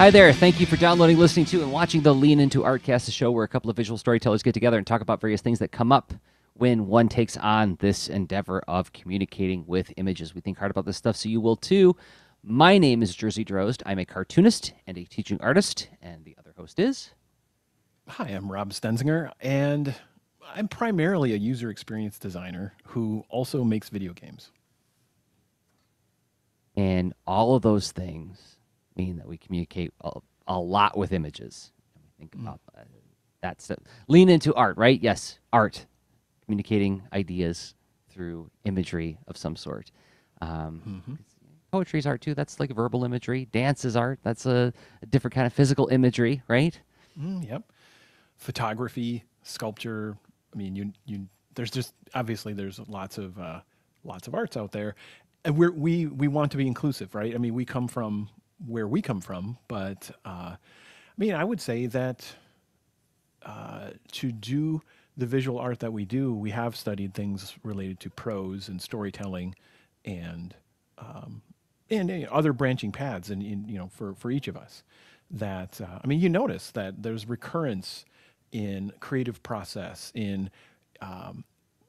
Hi there. Thank you for downloading, listening to, and watching the Lean Into Art Cast, a show where a couple of visual storytellers get together and talk about various things that come up when one takes on this endeavor of communicating with images. We think hard about this stuff, so you will too. My name is Jersey Drozd. I'm a cartoonist and a teaching artist, and the other host is... Hi, I'm Rob Stenzinger, and I'm primarily a user experience designer who also makes video games. And all of those things mean that we communicate a lot with images. Think about that's lean into art, right? Yes, art, communicating ideas through imagery of some sort. Poetry is art too. That's like verbal imagery. Dance is art. That's a different kind of physical imagery, right? Yep. Photography, sculpture. I mean, there's just obviously there's lots of arts out there, and we want to be inclusive, right? I mean, we come from where we come from, but I mean, I would say that to do the visual art that we do, we have studied things related to prose and storytelling, and other branching paths, and for each of us. That I mean, you notice that there's recurrence in creative process in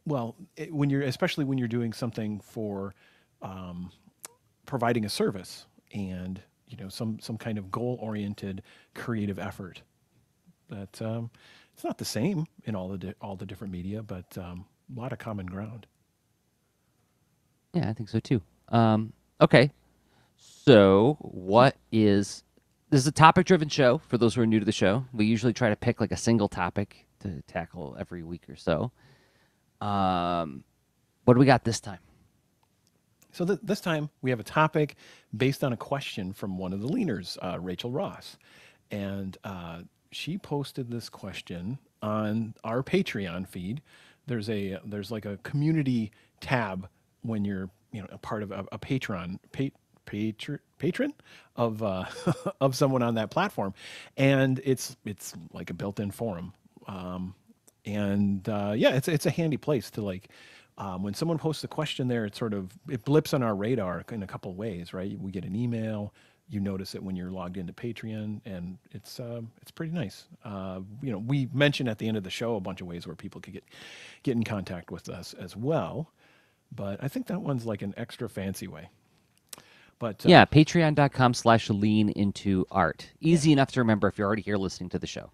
especially when you're doing something for providing a service and some kind of goal-oriented creative effort. That it's not the same in all the different media, but a lot of common ground. Yeah, I think so too. Okay, so this is a topic-driven show for those who are new to the show. We usually try to pick like a single topic to tackle every week or so. What do we got this time? So this time we have a topic based on a question from one of the leaners, Rachel Ross. And she posted this question on our Patreon feed. There's like a community tab when you're a part of a patron of of someone on that platform, and it's like a built-in forum. It's a handy place to like. When someone posts a question there, it blips on our radar in a couple of ways, right? We get an email, you notice it when you're logged into Patreon, and it's pretty nice. We mention at the end of the show a bunch of ways where people could get in contact with us as well, but I think that one's like an extra fancy way. But yeah, patreon.com/leanintoart. Easy enough to remember if you're already here listening to the show.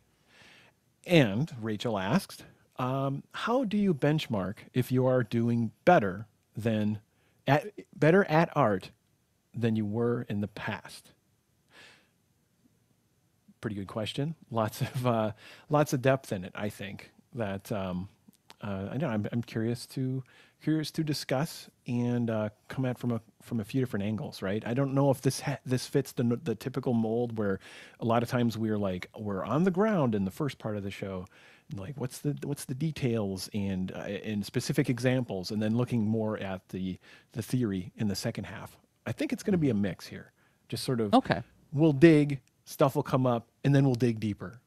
And Rachel asked, how do you benchmark if you are doing better at art than you were in the past? Pretty good question. Lots of depth in it. I think that I know I'm curious to discuss and come at from a few different angles. Right. I don't know if this fits the typical mold where a lot of times we're on the ground in the first part of the show. Like what's the details and specific examples, and then looking more at the theory in the second half. I think it's going to be a mix here. Just sort of okay. We'll dig, stuff will come up, and then we'll dig deeper.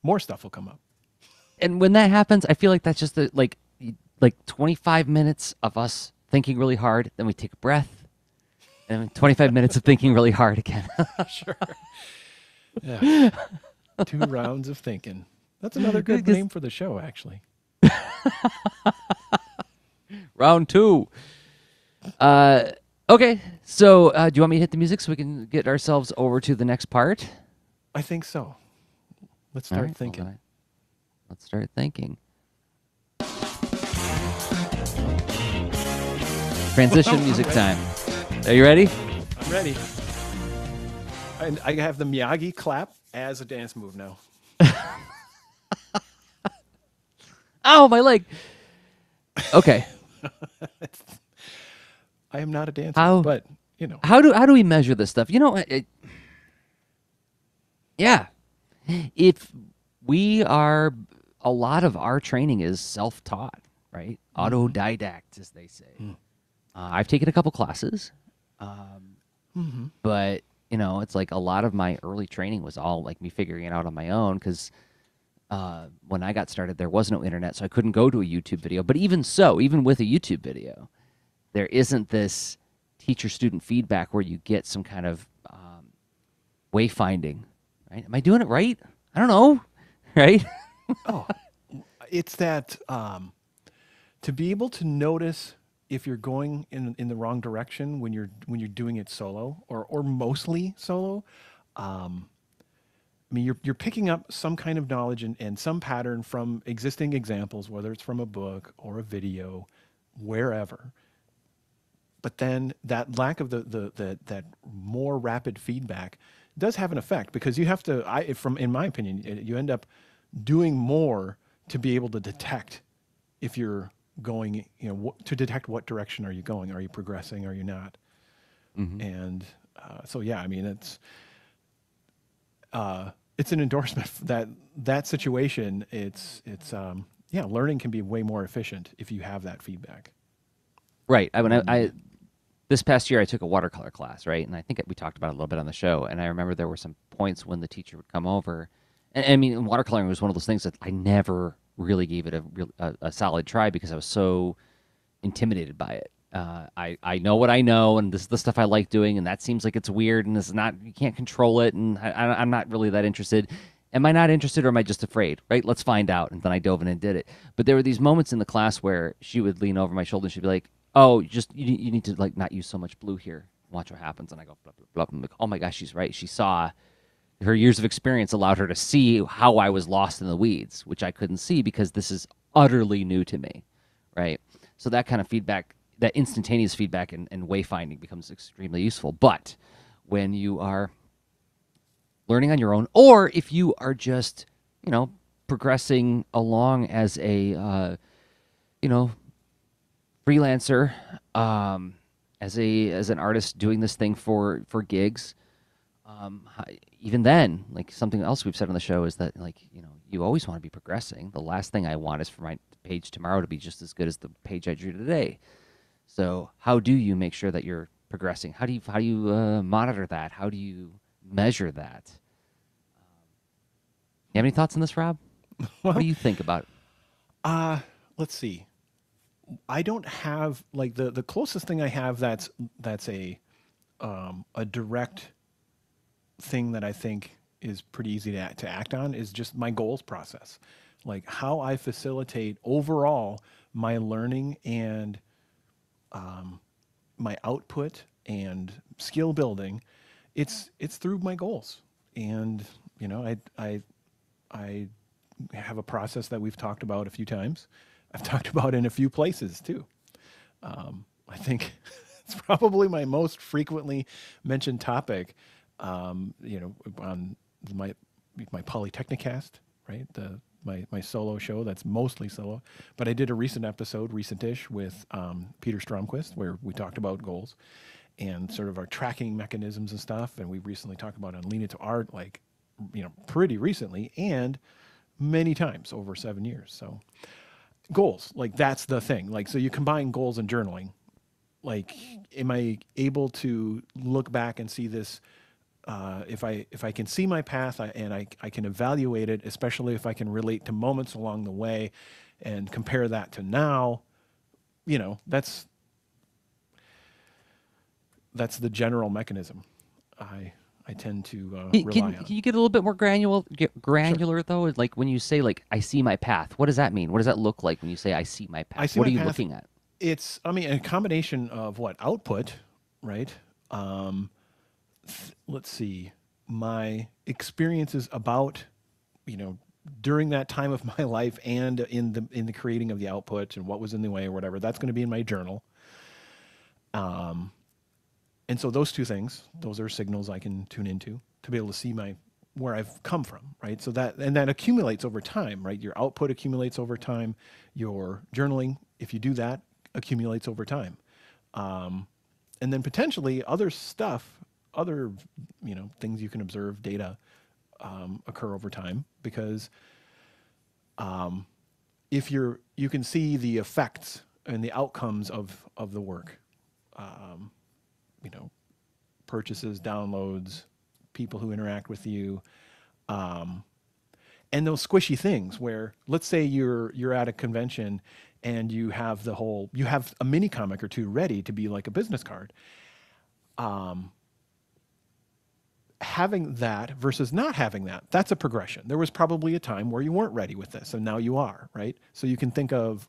More stuff will come up. And when that happens, I feel like that's just like 25 minutes of us thinking really hard, then we take a breath, and then 25 minutes of thinking really hard again. Sure. Yeah. 2 rounds of thinking. That's another good name for the show, actually. Round 2. Okay, so do you want me to hit the music so we can get ourselves over to the next part? I think so. Let's start thinking. Well, let's start thinking. Transition music time. Are you ready? I'm ready. And I have the Miyagi clap as a dance move now. Ow, my leg. Okay. I am not a dancer, but How do we measure this stuff? Yeah. If we are, a lot of our training is self-taught, right? Autodidact, as they say. I've taken a couple classes, but it's like a lot of my early training was all like me figuring it out on my own, because when I got started, there was no internet, so I couldn't go to a YouTube video. But even so, even with a YouTube video, there isn't this teacher-student feedback where you get some kind of wayfinding, right? Am I doing it right? I don't know, right? Oh, it's that to be able to notice if you're going in the wrong direction when you're doing it solo or mostly solo. I mean, you're picking up some kind of knowledge and some pattern from existing examples, whether it's from a book or a video, wherever. But then that lack of that more rapid feedback does have an effect because you have to, from in my opinion, you end up doing more to be able to detect if you're going, to detect what direction are you going? Are you progressing? Are you not? Hmm. And so, yeah, I mean, it's an endorsement that situation. Yeah, learning can be way more efficient if you have that feedback. Right. I this past year I took a watercolor class, right? And I think we talked about it a little bit on the show. And I remember there were some points when the teacher would come over, and I mean, watercoloring was one of those things that I never really gave it a solid try because I was so intimidated by it. I know what I know, and this is the stuff I like doing, and that seems like it's weird, and this is not, you can't control it, and I'm not really that interested. Am I not interested, or am I just afraid? Right? Let's find out. And then I dove in and did it. But there were these moments in the class where she would lean over my shoulder and she'd be like, "Oh, you need to like not use so much blue here. Watch what happens." And I go, blah, blah, blah. I'm like, "Oh my gosh, she's right. She saw." Her years of experience allowed her to see how I was lost in the weeds, which I couldn't see because this is utterly new to me, right? So that kind of feedback, that instantaneous feedback and wayfinding becomes extremely useful. But when you are learning on your own, or if you are just, progressing along as a, you know, freelancer, as an artist doing this thing for gigs, even then, like something else we've said on the show is that like you always want to be progressing. The last thing I want is for my page tomorrow to be just as good as the page I drew today. So how do you make sure that you're progressing? How do you monitor that? How do you measure that? You have any thoughts on this, Rob? What do Well, you think about it? let's see. I don't have like the closest thing I have that's a direct thing that I think is pretty easy to act on is just my goals process. Like how I facilitate overall my learning and my output and skill building. It's through my goals. And I have a process that we've talked about a few times. I've talked about in a few places too. I think it's probably my most frequently mentioned topic. On my Polytechnicast, right? My solo show that's mostly solo. But I did a recent episode, recent-ish, with Peter Stromquist, where we talked about goals and sort of our tracking mechanisms and stuff. And we recently talked about on Lean Into Art, like pretty recently, and many times over 7 years. So goals, like that's the thing. Like so, you combine goals and journaling. Like, am I able to look back and see this? If I can see my path and I can evaluate it, especially if I can relate to moments along the way and compare that to now, that's the general mechanism I tend to rely Can on. you get a little bit more Sure. granular though? Like when you say like I see my path, what does that mean? What does that look like when you say I see my I path? see What my are you path. looking at? I mean, a combination of what output, right? Let's see, my experiences about, you know, during that time of my life and in the creating of the output and what was in the way or whatever. That's going to be in my journal. And so those two things, those are signals I can tune into to be able to see my where I've come from, right? So that accumulates over time, right? Your output accumulates over time. Your journaling, if you do that, accumulates over time. And then potentially other stuff, other things you can observe, data occur over time because if you can see the effects and the outcomes of the work, you know, purchases, downloads, people who interact with you, and those squishy things where let's say you're at a convention and you have a mini comic or two ready to be like a business card. having that versus not having that, that's a progression. There was probably a time where you weren't ready with this, and now you are, right? So you can think of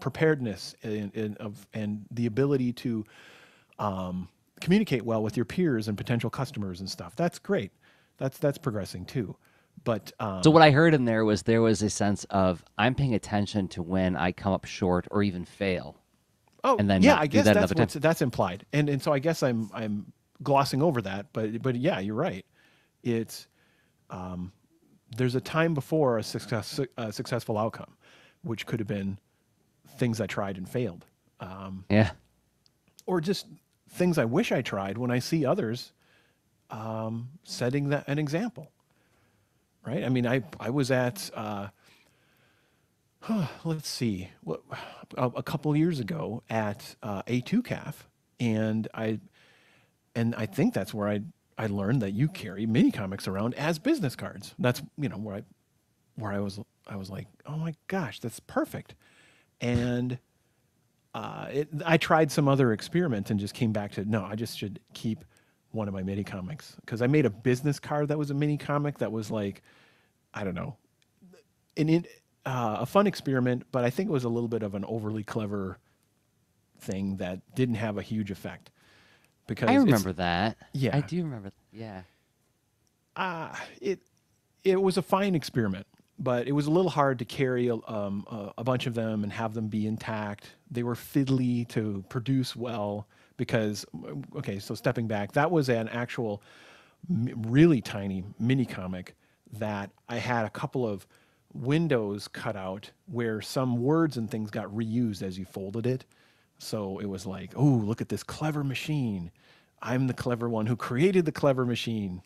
preparedness and the ability to communicate well with your peers and potential customers and stuff. That's great. That's progressing too. But So what I heard in there was a sense of I'm paying attention to when I come up short or even fail, oh and then yeah, not I do guess that that's another time. that's implied, and so I guess I'm glossing over that, but yeah, you're right. It's there's a time before a successful outcome, which could have been things I tried and failed, Yeah. or just things I wish I tried when I see others setting that an example. Right? I mean, I was at let's see, what a couple years ago at A2CAF, and I think that's where I learned that you carry mini comics around as business cards. That's where I was like, oh my gosh, that's perfect. And I tried some other experiment and just came back to no, I just should keep one of my mini comics because I made a business card that was a mini comic that was like, I don't know, a fun experiment, but I think it was a little bit of an overly clever thing that didn't have a huge effect I because it's remember that. I yeah, do remember. Yeah. it it was a fine experiment, but it was a little hard to carry a bunch of them and have them be intact. They were fiddly to produce well because, okay, so stepping back, that was an actual really tiny mini comic that I had a couple of windows cut out where some words and things got reused as you folded it. So it was like, oh, look at this clever machine. I'm the clever one who created the clever machine.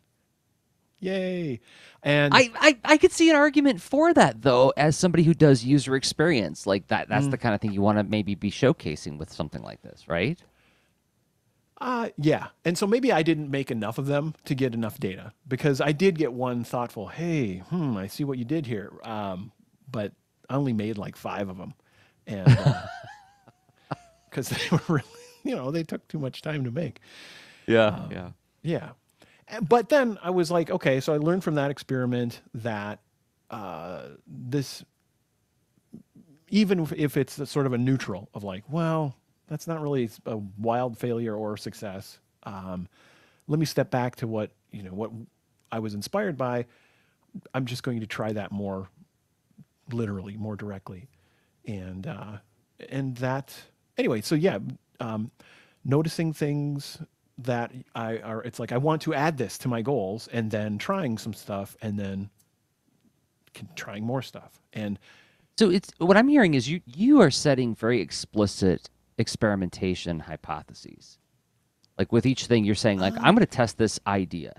Yay. And I could see an argument for that though, as somebody who does user experience. Like that's the kind of thing you want to maybe be showcasing with something like this, right? yeah. And so maybe I didn't make enough of them to get enough data because I did get one thoughtful, hey, I see what you did here. But I only made like 5 of them. And because they were really, they took too much time to make. Yeah. Yeah. But then I was like, okay, so I learned from that experiment that this, even if it's sort of a neutral of like, well, that's not really a wild failure or success. Let me step back to what I was inspired by. I'm just going to try that more literally, more directly, and that anyway. So yeah, noticing things that it's like I want to add this to my goals, and then trying some stuff, and then trying more stuff, and So it's what I'm hearing is you are setting very explicit experimentation hypotheses. Like with each thing you're saying like I'm going to test this idea.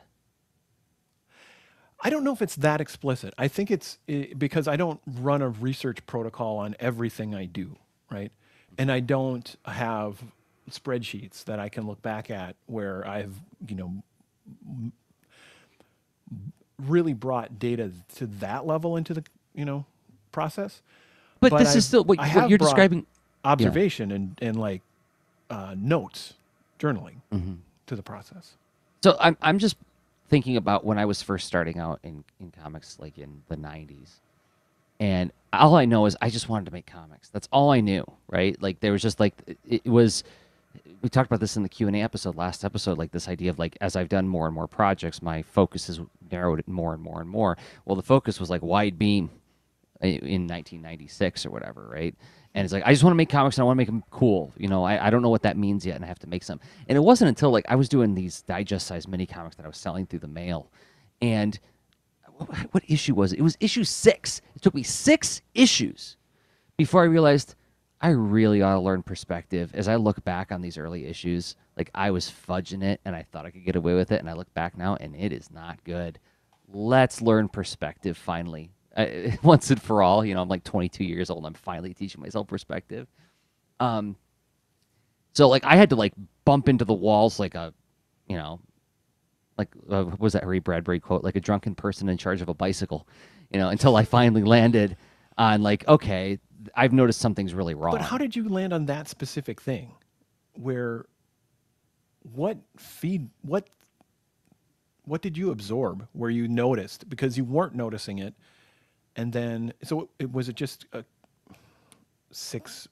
I don't know if it's that explicit. I think it's because I don't run a research protocol on everything I do, right? And I don't have spreadsheets that I can look back at where I've, really brought data to that level into the, process. But But this is still I what have you're brought describing. Yeah. observation and like notes, journaling to the process. So I'm just thinking about when I was first starting out in comics, like in the '90s, and all I know is I just wanted to make comics. That's all I knew, right? Like there was just like it was. We talked about this in the Q&A episode, last episode, like this idea of like as I've done more and more projects, my focus has narrowed more and more and more. Well, the focus was like wide beam in 1996 or whatever, right? And it's like I just want to make comics and I want to make them cool. I don't know what that means yet, and I have to make some. And it wasn't until like I was doing these digest-sized mini comics that I was selling through the mail, and what issue was it? It was issue 6. It took me 6 issues before I realized I really ought to learn perspective. As I look back on these early issues, like I was fudging it and I thought I could get away with it, and I look back now and it is not good. Let's learn perspective finally. Once and for all. I'm like 22 years old and I'm finally teaching myself perspective. So like I had to like bump into the walls like a, like what was that Ray Bradbury quote? Like a drunken person in charge of a bicycle, until I finally landed on like, okay, I've noticed something's really wrong. But how did you land on that specific thing? Where what what did you absorb where you noticed because you weren't noticing it, and then so it was it just six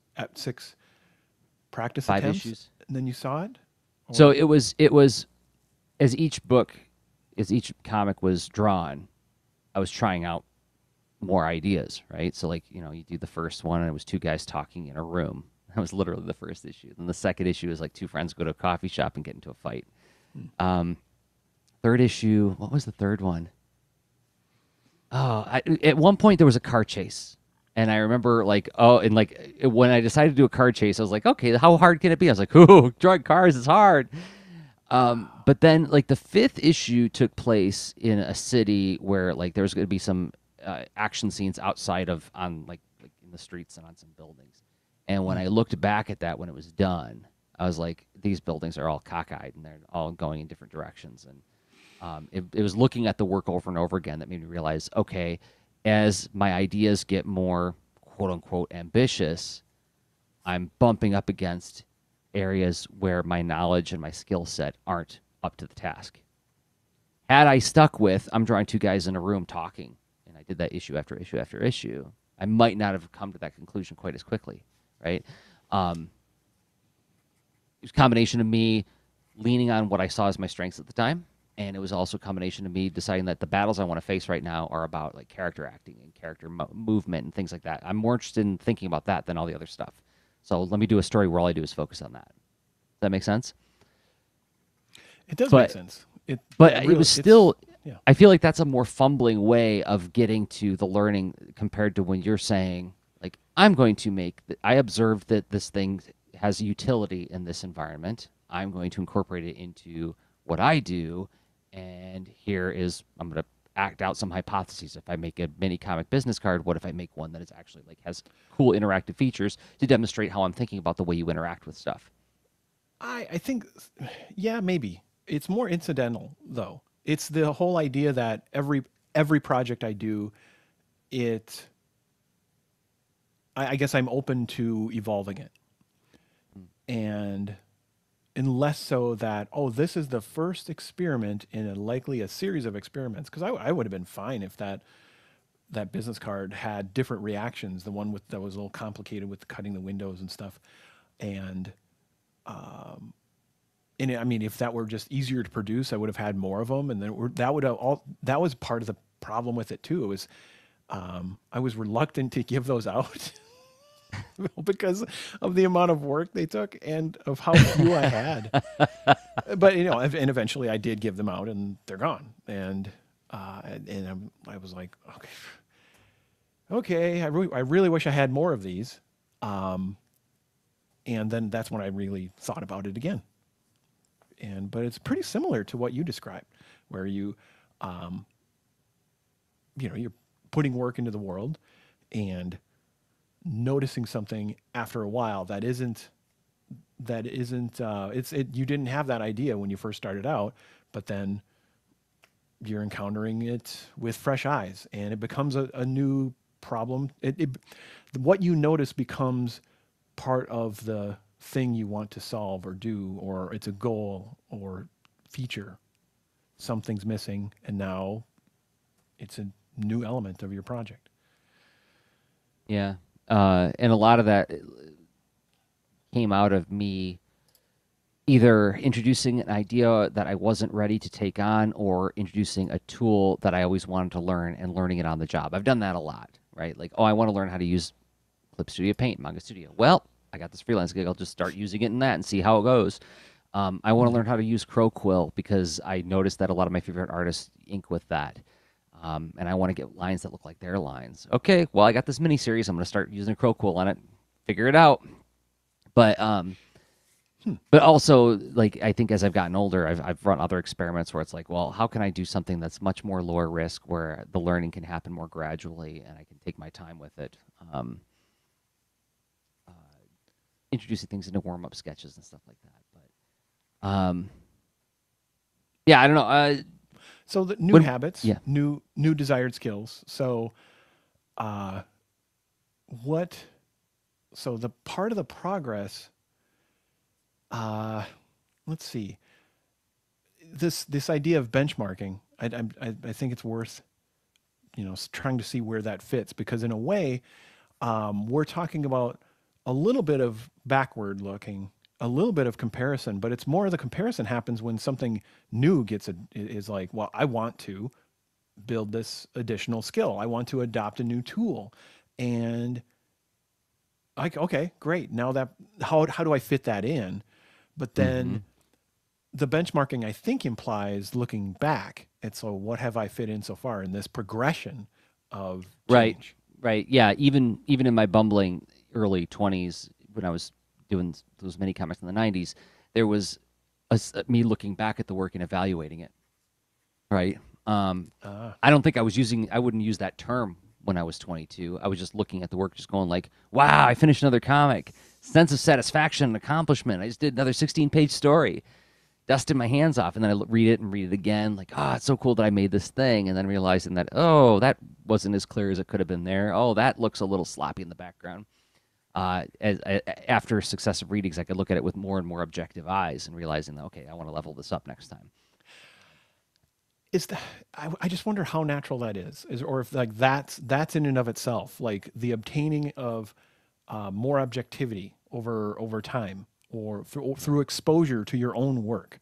practice 5 attempts, issues. and then you saw it, So or it was as each book, as each comic was drawn, I was trying out more ideas, right? So like, you do the first one and it was two guys talking in a room. That was literally the first issue. Then the second issue is like two friends go to a coffee shop and get into a fight. Um, third issue, what was the third one? Oh, at one point there was a car chase. And I remember like, and like when I decided to do a car chase, I was like, okay, how hard can it be? I was like, ooh, drug cars is hard. But then like the fifth issue took place in a city where like there was going to be some action scenes outside of on like in the streets and on some buildings. And when I looked back at that when it was done, I was like, these buildings are all cockeyed and they're all going in different directions. And it was looking at the work over and over again that made me realize, okay, as my ideas get more quote unquote ambitious, I'm bumping up against areas where my knowledge and my skill set aren't up to the task. Had I stuck with, I'm drawing two guys in a room talking, and I did that issue after issue after issue, I might not have come to that conclusion quite as quickly, right? It was a combination of me leaning on what I saw as my strengths at the time, and it was also a combination of me deciding that the battles I want to face right now are about like character acting and character movement and things like that. I'm more interested in thinking about that than all the other stuff. So let me do a story where all I do is focus on that. Does that make sense? it does make But sense. but Yeah, it really, was still. yeah. I feel like that's a more fumbling way of getting to the learning compared to when you're saying like I'm going to make. I observed that this thing has utility in this environment. I'm going to incorporate it into what I do, and I'm going to act out some hypotheses. If I make a mini comic business card, what if I make one that is actually like has cool interactive features to demonstrate how I'm thinking about the way you interact with stuff? I think, yeah, maybe it's more incidental though. It's the whole idea that every project I do, it I guess I'm open to evolving it, and less so that, oh, this is the first experiment in likely a series of experiments, because I would have been fine if that business card had different reactions, the one with that was a little complicated with cutting the windows and stuff, and I mean, if that were just easier to produce, I would have had more of them, and then that would have all. That was part of the problem with it too. It was I was reluctant to give those out because of the amount of work they took and of how few I had. But and eventually I did give them out, and they're gone. And I was like, okay, I really wish I had more of these. And then that's when I really thought about it again. But it's pretty similar to what you described, where you're putting work into the world and noticing something after a while you didn't have that idea when you first started out, but then you're encountering it with fresh eyes, and it becomes a new problem. What you notice becomes part of the thing you want to solve or do, or it's a goal or feature. Something's missing, and now it's a new element of your project. Yeah, and a lot of that came out of me either introducing an idea that I wasn't ready to take on or introducing a tool that I always wanted to learn and learning it on the job. I've done that a lot, right? Like, oh, I want to learn how to use Clip Studio Paint, Manga Studio. Well, I got this freelance gig. I'll just start using it in that and see how it goes. I want to learn how to use Crow Quill because I noticed that a lot of my favorite artists ink with that. And I want to get lines that look like their lines. Okay, well, I got this mini series. I'm going to start using Crow Quill on it, figure it out. But but also, like, I think as I've gotten older, I've run other experiments where it's like, well, how can I do something that's much more lower risk, where the learning can happen more gradually, and I can take my time with it. Uh, Introducing things into warm up sketches and stuff like that. But yeah, I don't know. So the new When habits, yeah, new desired skills. So what? So the part of the progress. Let's see. this idea of benchmarking, I think it's worth, trying to see where that fits, because in a way, we're talking about a little bit of backward looking, a little bit of comparison, but it's more the comparison happens when something new is like, well, I want to build this additional skill. I want to adopt a new tool. And like, okay, great. Now that, how do I fit that in? But then the benchmarking, I think, implies looking back. And so what have I fit in so far in this progression of change? Right. Yeah. Even in my bumbling early 20s, when I was doing those mini comics in the 90s, there was me looking back at the work and evaluating it. Right. I don't think I wouldn't use that term when I was 22. I was just looking at the work, just going like, wow, I finished another comic. Sense of satisfaction and accomplishment. I just did another 16-page story. Dusted my hands off, and then I read it again, like, oh, it's so cool that I made this thing, and then realizing that, oh, that wasn't as clear as it could have been there. Oh, that looks a little sloppy in the background. After successive readings, I could look at it with more and more objective eyes and realizing that, okay, I want to level this up next time. I just wonder how natural that is, or if like that's in and of itself, like the obtaining of more objectivity over time, or through exposure to your own work,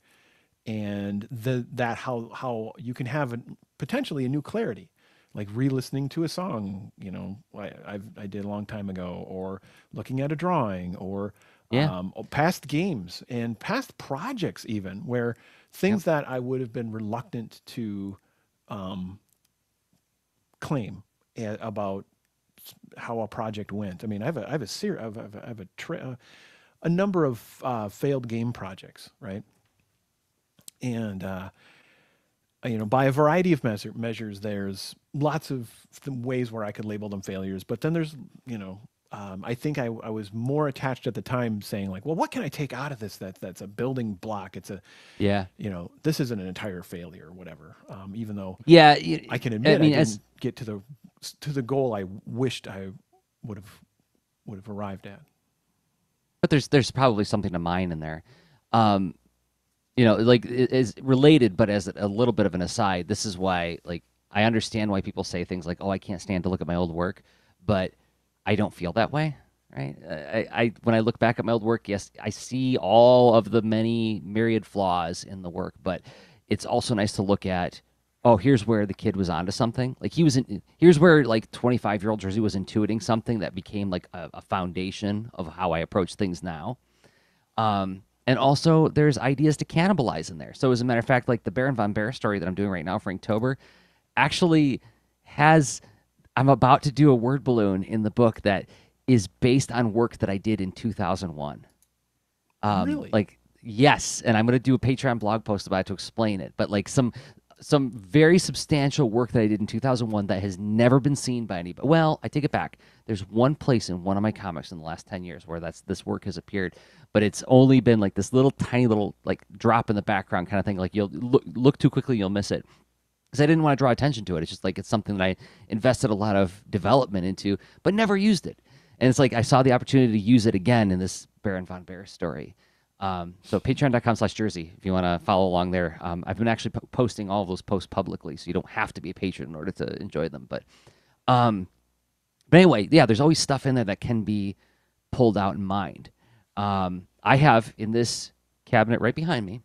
and that how you can have potentially a new clarity, like re-listening to a song, I did a long time ago, or looking at a drawing, or past games and past projects, even where things that I would have been reluctant to claim about how a project went. I mean, I have a number of failed game projects, right? And by a variety of measures, there's lots of ways where I could label them failures. But then there's, I think I was more attached at the time, saying like, well, what can I take out of this that's a building block? It's this isn't an entire failure or whatever. Even though I can admit I didn't get to the goal I wished I would have arrived at. But there's probably something to mine in there. Like it is related, but as a little bit of an aside, this is why, like, I understand why people say things like, oh, I can't stand to look at my old work, but I don't feel that way, right? I when I look back at my old work, yes, I see all of the many myriad flaws in the work, but it's also nice to look at, oh, here's where the kid was onto something. Like here's where like 25-year-old Jersey was intuiting something that became like a foundation of how I approach things now. And also there's ideas to cannibalize in there. So as a matter of fact, like the Baron von Bear story that I'm doing right now for Inktober actually I'm about to do a word balloon in the book that is based on work that I did in 2001. Really? Like, yes. And I'm going to do a Patreon blog post about it to explain it. But like some very substantial work that I did in 2001 that has never been seen by anybody. Well, I take it back. There's one place in one of my comics in the last 10 years where this work has appeared, but it's only been like this little tiny little like drop in the background kind of thing. Like you'll look too quickly, you'll miss it. Because I didn't want to draw attention to it. It's just like it's something that I invested a lot of development into, but never used it. And it's like I saw the opportunity to use it again in this Baron von Bear story. So patreon.com/Jersey, if you want to follow along there. I've been actually posting all of those posts publicly, so you don't have to be a patron in order to enjoy them. But anyway, yeah, there's always stuff in there that can be pulled out and mined. I have in this cabinet right behind me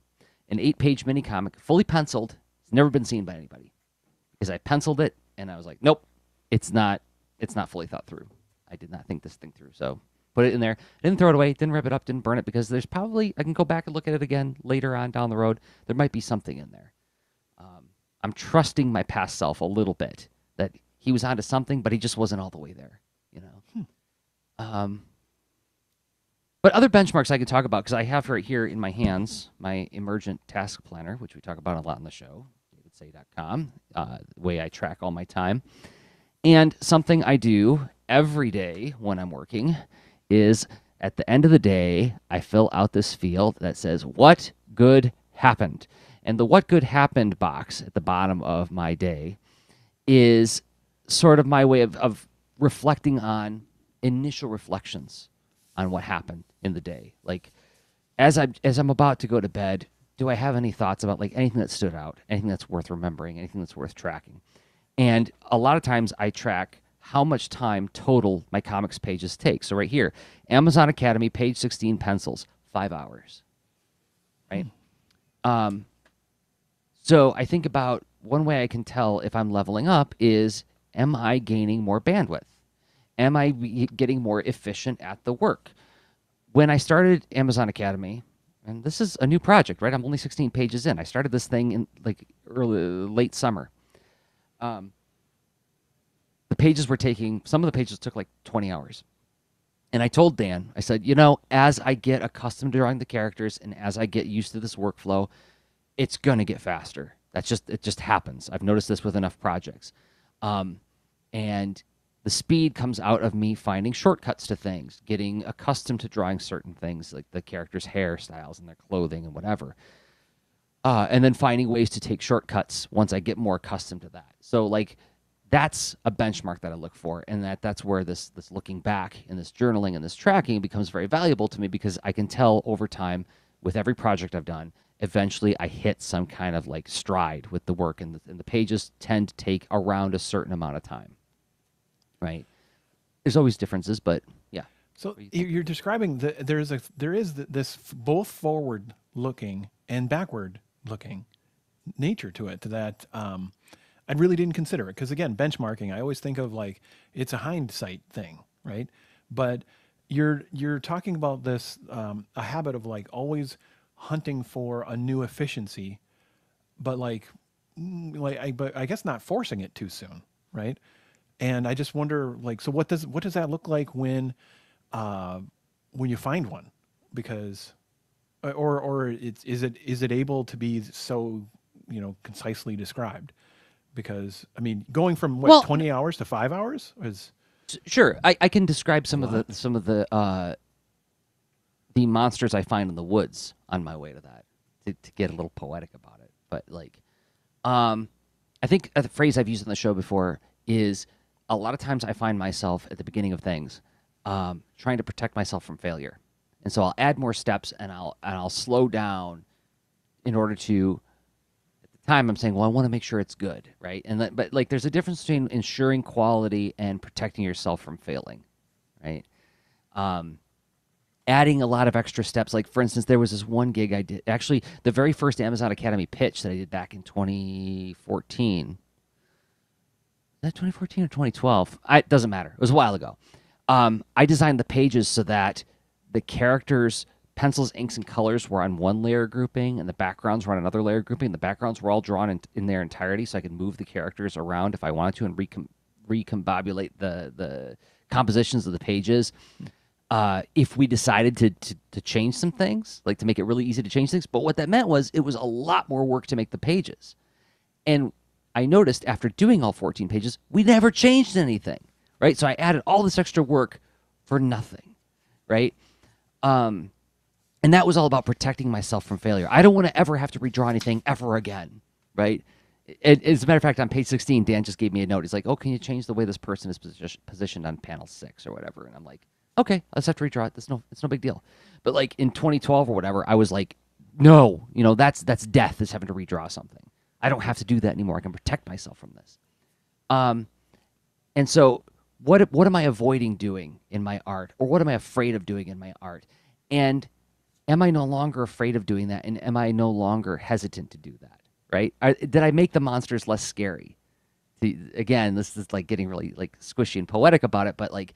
an 8-page mini comic, fully penciled. It's never been seen by anybody because I penciled it and I was like, nope, it's not fully thought through. I did not think this thing through. So put it in there. Didn't throw it away. Didn't rip it up. Didn't burn it because there's probably, I can go back and look at it again later on down the road. There might be something in there. I'm trusting my past self a little bit that he was onto something, but he just wasn't all the way there, But other benchmarks I could talk about, because I have right here in my hands my Emergent Task Planner, which we talk about a lot on the show, davidsay.com, the way I track all my time. And something I do every day when I'm working is at the end of the day, I fill out this field that says, what good happened? And the what good happened box at the bottom of my day is sort of my way of reflecting on initial reflections on what happened in the day. Like as I'm about to go to bed, do I have any thoughts about like anything that stood out, anything that's worth remembering, anything that's worth tracking? And a lot of times I track how much time total my comics pages take. So right here, Amazon Academy, page 16, pencils, 5 hours, right? Um, so I think about one way I can tell if I'm leveling up is, am I gaining more bandwidth? Am I getting more efficient at the work? When I started Amazon Academy, and this is a new project, right? I'm only 16 pages in. I started this thing in like late summer. Um, the pages were taking, some of the pages took like 20 hours. And I told Dan, I said, as I get accustomed to drawing the characters and as I get used to this workflow, it's going to get faster. It just happens. I've noticed this with enough projects. And the speed comes out of me finding shortcuts to things, getting accustomed to drawing certain things like the characters' hairstyles and their clothing and whatever. And then finding ways to take shortcuts once I get more accustomed to that. So like that's a benchmark that I look for, and that's where this looking back and this journaling and this tracking becomes very valuable to me, because I can tell over time with every project I've done, eventually I hit some kind of like stride with the work, and the pages tend to take around a certain amount of time. Right? There's always differences, but yeah. So you're describing there is this both forward looking and backward looking nature to it that I really didn't consider it, because again, benchmarking, I always think of like it's a hindsight thing, right? But you're talking about this a habit of like always hunting for a new efficiency, but but I guess not forcing it too soon, right? And I just wonder, like, so what does that look like when you find one? Because or is it able to be so concisely described? Because I mean, going from what, Well, 20 hours to 5 hours is sure. I can describe a some of lot. the monsters I find in the woods on my way to that, to get a little poetic about it. But like, I think the phrase I've used on the show before is, a lot of times I find myself at the beginning of things trying to protect myself from failure, and so I'll add more steps, and I'll slow down in order to. At the time, I'm saying, well, I want to make sure it's good, right? But like, there's a difference between ensuring quality and protecting yourself from failing, right? Adding a lot of extra steps. Like, for instance, there was this one gig I did. Actually, the very first Amazon Academy pitch that I did back in 2014. Is that 2014 or 2012? It doesn't matter. It was a while ago. I designed the pages so that the characters' pencils, inks, and colors were on one layer grouping, and the backgrounds were on another layer grouping. The backgrounds were all drawn in their entirety, so I could move the characters around if I wanted to and recombobulate the compositions of the pages. If we decided to change some things, like to make it really easy to change things. But what that meant was it was a lot more work to make the pages. And I noticed after doing all 14 pages, we never changed anything, right? So I added all this extra work for nothing, right? And that was all about protecting myself from failure. I don't want to ever have to redraw anything ever again, right? As a matter of fact, on page 16, Dan just gave me a note. He's like, oh, can you change the way this person is positioned on panel 6 or whatever? And I'm like, okay, I'll just have to redraw it. It's no big deal. But like in 2012 or whatever, I was like, no, that's death, is having to redraw something. I don't have to do that anymore. I can protect myself from this. And so what am I avoiding doing in my art, or what am I afraid of doing in my art? And am I no longer afraid of doing that? And am I no longer hesitant to do that? Right? Did I make the monsters less scary? Again, this is like getting really like squishy and poetic about it, but like,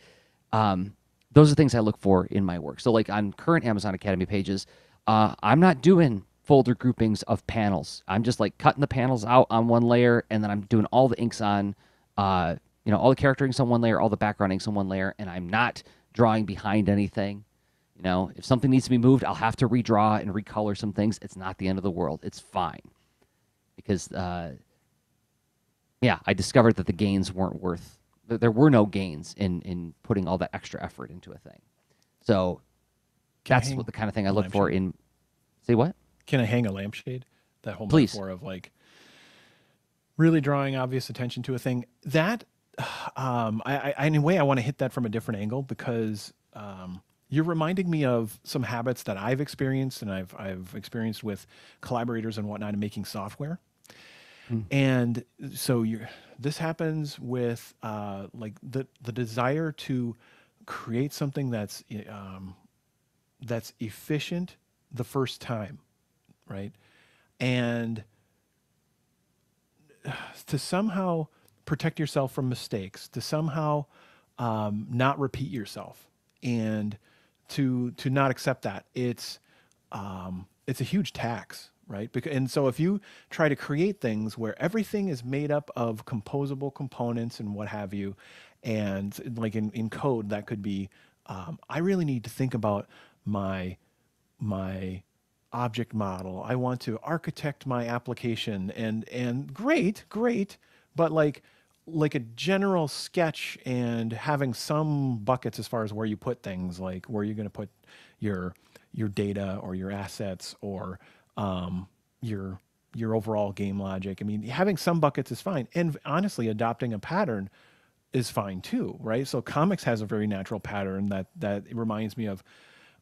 those are things I look for in my work. So like on current Amazon Academy pages, I'm not doing folder groupings of panels. I'm just like cutting the panels out on one layer, and then I'm doing all the inks on, all the character inks on one layer, all the background inks on one layer, and I'm not drawing behind anything. If something needs to be moved, I'll have to redraw and recolor some things. It's not the end of the world. It's fine. Because, I discovered that the gains weren't worth, there were no gains in putting all that extra effort into a thing. So that's what the kind of thing I look for in, say what? Can I hang a lampshade? That whole Please. metaphor of like really drawing obvious attention to a thing. That, in a way, I want to hit that from a different angle, because You're reminding me of some habits that I've experienced and I've experienced with collaborators and whatnot in making software. Mm. And so this happens with like the desire to create something that's efficient the first time, right? And to somehow protect yourself from mistakes, to somehow not repeat yourself, and to not accept that it's a huge tax, right? Because, and so if you try to create things where everything is made up of composable components and what have you, and like in code that could be, I really need to think about my object model. I want to architect my application and great, but like a general sketch and having some buckets as far as where you put things, like where you're going to put your your data or your assets or your your overall game logic. I mean, having some buckets is fine, and honestly, adopting a pattern is fine too, right? So comics has a very natural pattern that it reminds me of,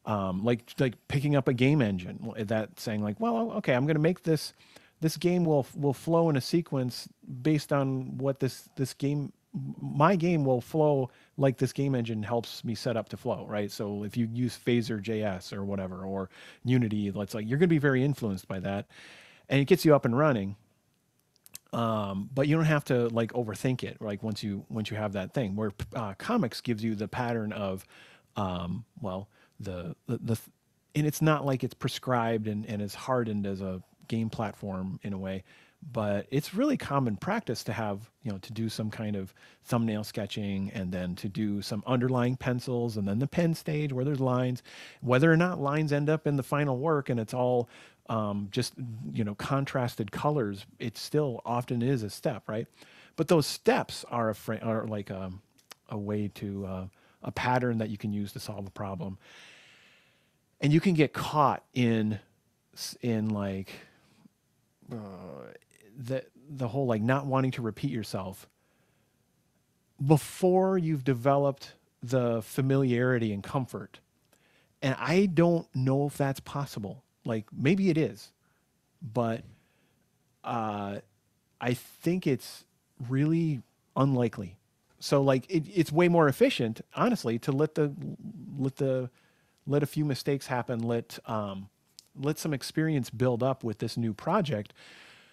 like picking up a game engine. That saying like, well, okay, I'm going to make this game will flow in a sequence based on what this game my game will flow like this game engine helps me set up to flow, right? So if you use Phaser JS or whatever or Unity, let's like you're going to be very influenced by that, and it gets you up and running. But you don't have to like overthink it. Like once you have that thing, where comics gives you the pattern of, well, the and it's not like it's prescribed and is hardened as a game platform in a way, but it's really common practice to have, to do some kind of thumbnail sketching and then to do some underlying pencils and then the pen stage where there's lines, whether or not lines end up in the final work and it's all just, contrasted colors, it still often is a step, right? But those steps are are like a way to, a pattern that you can use to solve a problem. And you can get caught in like the whole like not wanting to repeat yourself before you've developed the familiarity and comfort. And I don't know if that's possible. Like maybe it is, but I think it's really unlikely. So like it's way more efficient, honestly, to let the let a few mistakes happen, let some experience build up with this new project,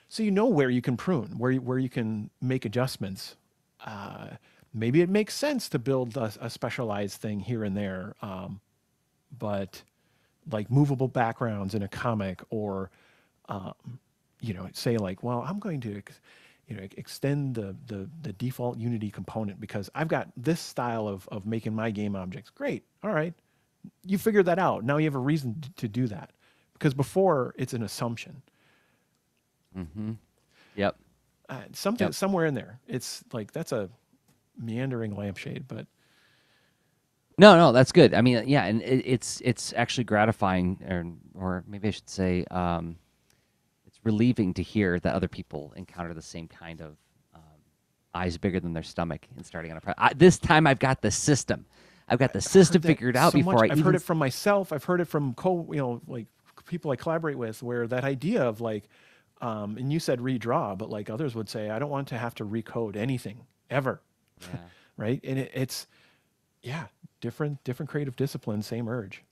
so you know where you can prune, where you can make adjustments. Maybe it makes sense to build a specialized thing here and there, but like movable backgrounds in a comic, or say like, well, I'm going to extend the default Unity component because I've got this style of making my game objects. Great, all right, you figured that out. Now you have a reason to do that, because before it's an assumption. Mm-hmm. Yep. Something Yep. somewhere in there. It's like that's a meandering lampshade, but No, no, that's good. I mean, yeah, and it's actually gratifying, or maybe I should say, it's relieving to hear that other people encounter the same kind of eyes bigger than their stomach in starting on a project. This time, I've got the system. I've got the I've heard system that figured out so much. before I I've even. heard it from myself. I've heard it from like people I collaborate with, where that idea of like, and you said redraw, but like others would say, I don't want to have to recode anything ever, Yeah. right? And it's yeah, different creative disciplines, same urge.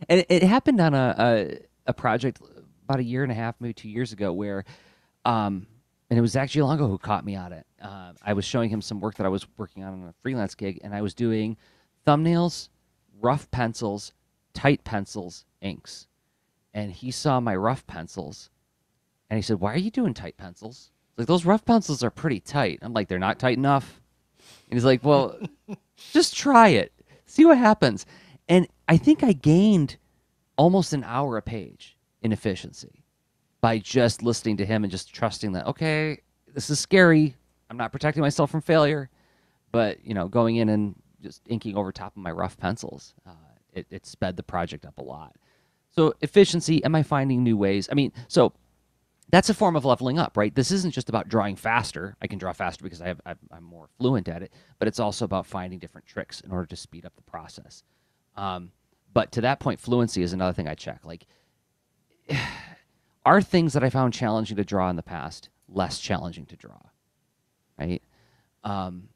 And it happened on a project about a year and a half, maybe 2 years ago, where, and it was actually Longo who caught me on it. I was showing him some work that I was working on a freelance gig, and I was doing thumbnails, rough pencils, tight pencils, inks. And he saw my rough pencils, and he said, "Why are you doing tight pencils? Like those rough pencils are pretty tight." I'm like, "They're not tight enough." And he's like, "Well, just try it, see what happens." And I think I gained almost an hour a page in efficiency by just listening to him and just trusting that, okay, this is scary. I'm not protecting myself from failure, but going in and just inking over top of my rough pencils, it sped the project up a lot. So efficiency. Am I finding new ways? I mean, so that's a form of leveling up, right? This isn't just about drawing faster. I can draw faster because I'm more fluent at it, but it's also about finding different tricks in order to speed up the process. Um, but to that point, fluency is another thing I check. Like, are things that I found challenging to draw in the past less challenging to draw, right? Um,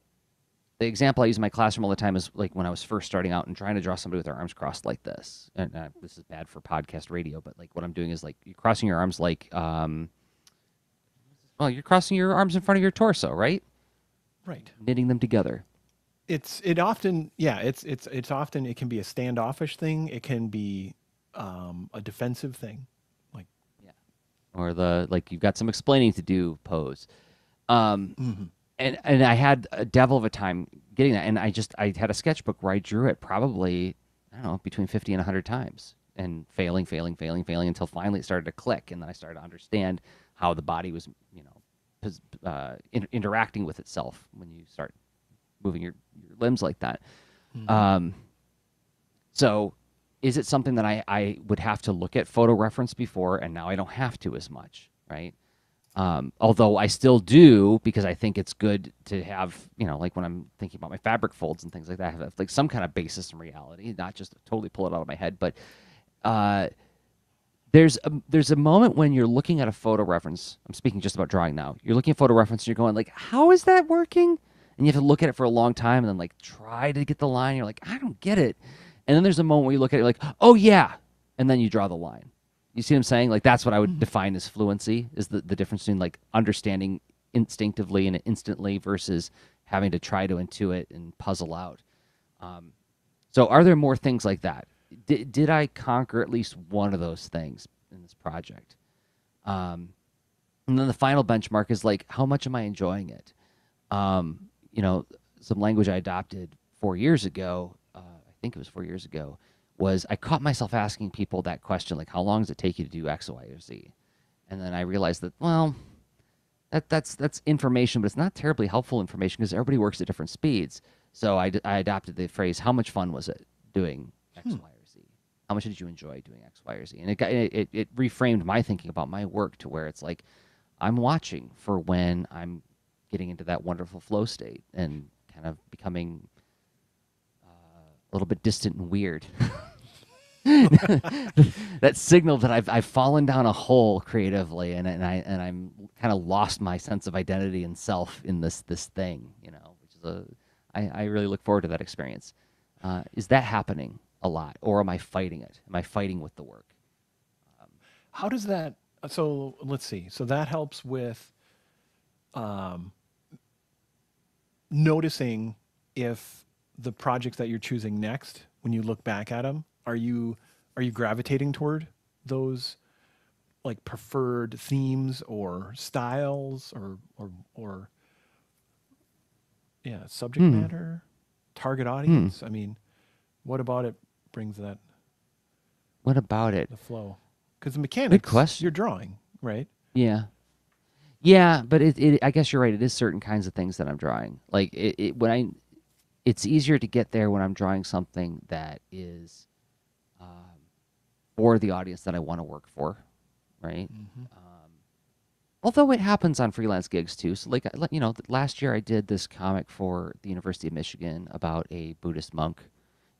the example I use in my classroom all the time is like when I was first starting out and trying to draw somebody with their arms crossed like this. And this is bad for podcast radio, but like what I'm doing is like you're crossing your arms like, well, you're crossing your arms in front of your torso, right? Right. Knitting them together. It often, yeah, it's often, it can be a standoffish thing. It can be a defensive thing. Like, Yeah. Or the like you've got some explaining to do pose. Um, mm-hmm. and I had a devil of a time getting that. And I had a sketchbook where I drew it probably, I don't know, between 50 and 100 times and failing until finally it started to click. And then I started to understand how the body was, interacting with itself when you start moving your limbs like that. Mm-hmm. So is it something that I would have to look at photo reference before, and now I don't have to as much, right? Although I still do because I think it's good to have, like when I'm thinking about my fabric folds and things like that, have like some kind of basis in reality, not just totally pull it out of my head. But there's a moment when you're looking at a photo reference. I'm speaking just about drawing now. You're looking at photo reference and you're going like, how is that working? And you have to look at it for a long time and then like try to get the line. You're like, I don't get it. And then there's a moment where you look at it like, oh yeah, and then you draw the line. You see what I'm saying? Like that's what I would define as fluency, is the difference between like understanding instinctively and instantly versus having to try to intuit and puzzle out. So are there more things like that? Did I conquer at least one of those things in this project? And then the final benchmark is like, how much am I enjoying it? Some language I adopted 4 years ago, I think it was 4 years ago, was I caught myself asking people that question, like, how long does it take you to do X, Y, or Z? And then I realized that, well, that's information, but it's not terribly helpful information because everybody works at different speeds. So I adopted the phrase, how much fun was it doing X, Y, or Z? How much did you enjoy doing X, Y, or Z? And it reframed my thinking about my work to where it's like, I'm watching for when I'm getting into that wonderful flow state and kind of becoming a little bit distant and weird. That signal that I've fallen down a hole creatively, and I'm kind of lost my sense of identity and self in this thing, which is I really look forward to that experience. Is that happening a lot, or am I fighting it? Am I fighting with the work? How does that? So let's see. So that helps with noticing if the projects that you're choosing next, when you look back at them, are you gravitating toward those like preferred themes or styles or yeah, subject Hmm. matter, target Hmm. audience? I mean, what about it brings that What about it? the flow? Because the Good mechanics you're question. drawing, right? Yeah. Yeah, but I guess you're right. It is certain kinds of things that I'm drawing. Like it's easier to get there when I'm drawing something that is for the audience that I want to work for, right? Mm-hmm. Although it happens on freelance gigs too. So like last year I did this comic for the University of Michigan about a Buddhist monk,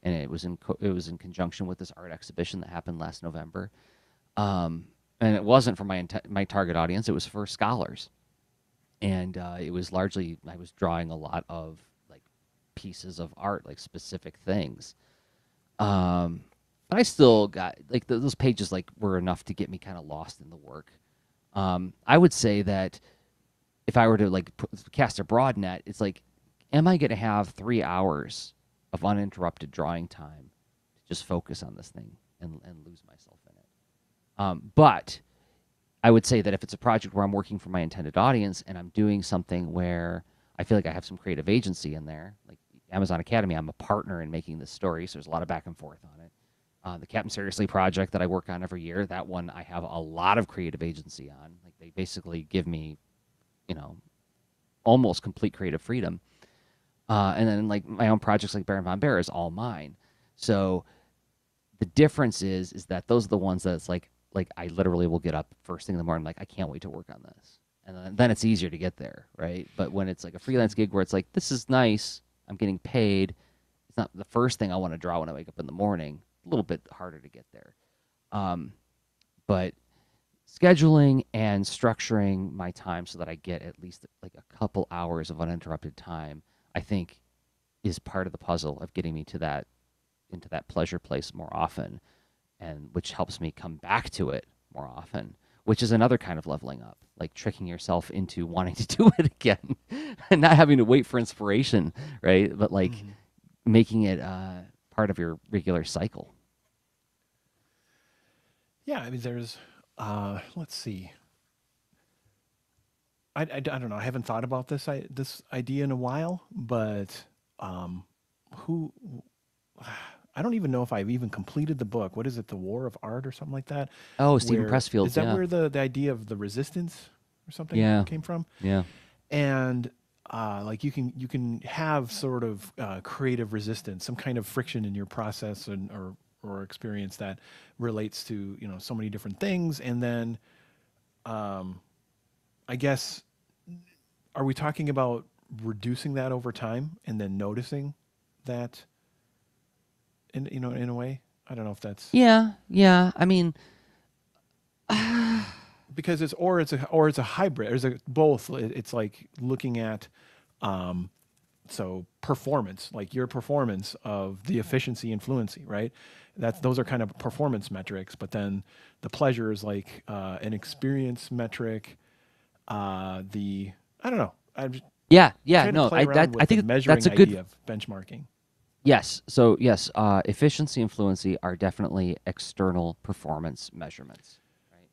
and it was in conjunction with this art exhibition that happened last November. And it wasn't for my target audience; it was for scholars, and it was largely I was drawing a lot of like pieces of art, like specific things. But I still got like those pages like were enough to get me kind of lost in the work. I would say that if I were to like cast a broad net, it's like, am I going to have 3 hours of uninterrupted drawing time to just focus on this thing and lose myself in it? But I would say that if it's a project where I'm working for my intended audience and I'm doing something where I feel like I have some creative agency in there, like Amazon Academy, I'm a partner in making this story, so there's a lot of back and forth on it. The Captain Seriously project that I work on every year, that one I have a lot of creative agency on. Like they basically give me, you know, almost complete creative freedom. And then like my own projects like Baron von Bear is all mine. So the difference is that those are the ones that it's like like I literally will get up first thing in the morning, like I can't wait to work on this, and then it's easier to get there, right? But when it's like a freelance gig where it's like this is nice, I'm getting paid, it's not the first thing I want to draw when I wake up in the morning. A little bit harder to get there, um, but scheduling and structuring my time so that I get at least like a couple hours of uninterrupted time, I think, is part of the puzzle of getting me to that into that pleasure place more often, and which helps me come back to it more often, which is another kind of leveling up, like tricking yourself into wanting to do it again and not having to wait for inspiration, right? But like Mm-hmm. making it part of your regular cycle. Yeah, I mean, there's, let's see. I don't know. I haven't thought about this idea in a while, but um, who I don't even know if I've even completed the book. What is it, The War of Art or something like that? Oh, Stephen Where is Pressfield's, that yeah. where the idea of the resistance or something Yeah. came from? Yeah. And like you can have sort of creative resistance, some kind of friction in your process and or experience that relates to so many different things, and then um, I guess, are we talking about reducing that over time and then noticing that in a way? I don't know if that's Yeah. Yeah. I mean, because it's a hybrid. It's a both. It's like looking at so performance, like your performance of the efficiency and fluency, right? Those are kind of performance metrics, but then the pleasure is like an experience metric. The I don't know. I'm just yeah. Yeah. trying to No, play around I with the think that's measuring a good. idea of benchmarking. Yes. So yes, efficiency and fluency are definitely external performance measurements, right?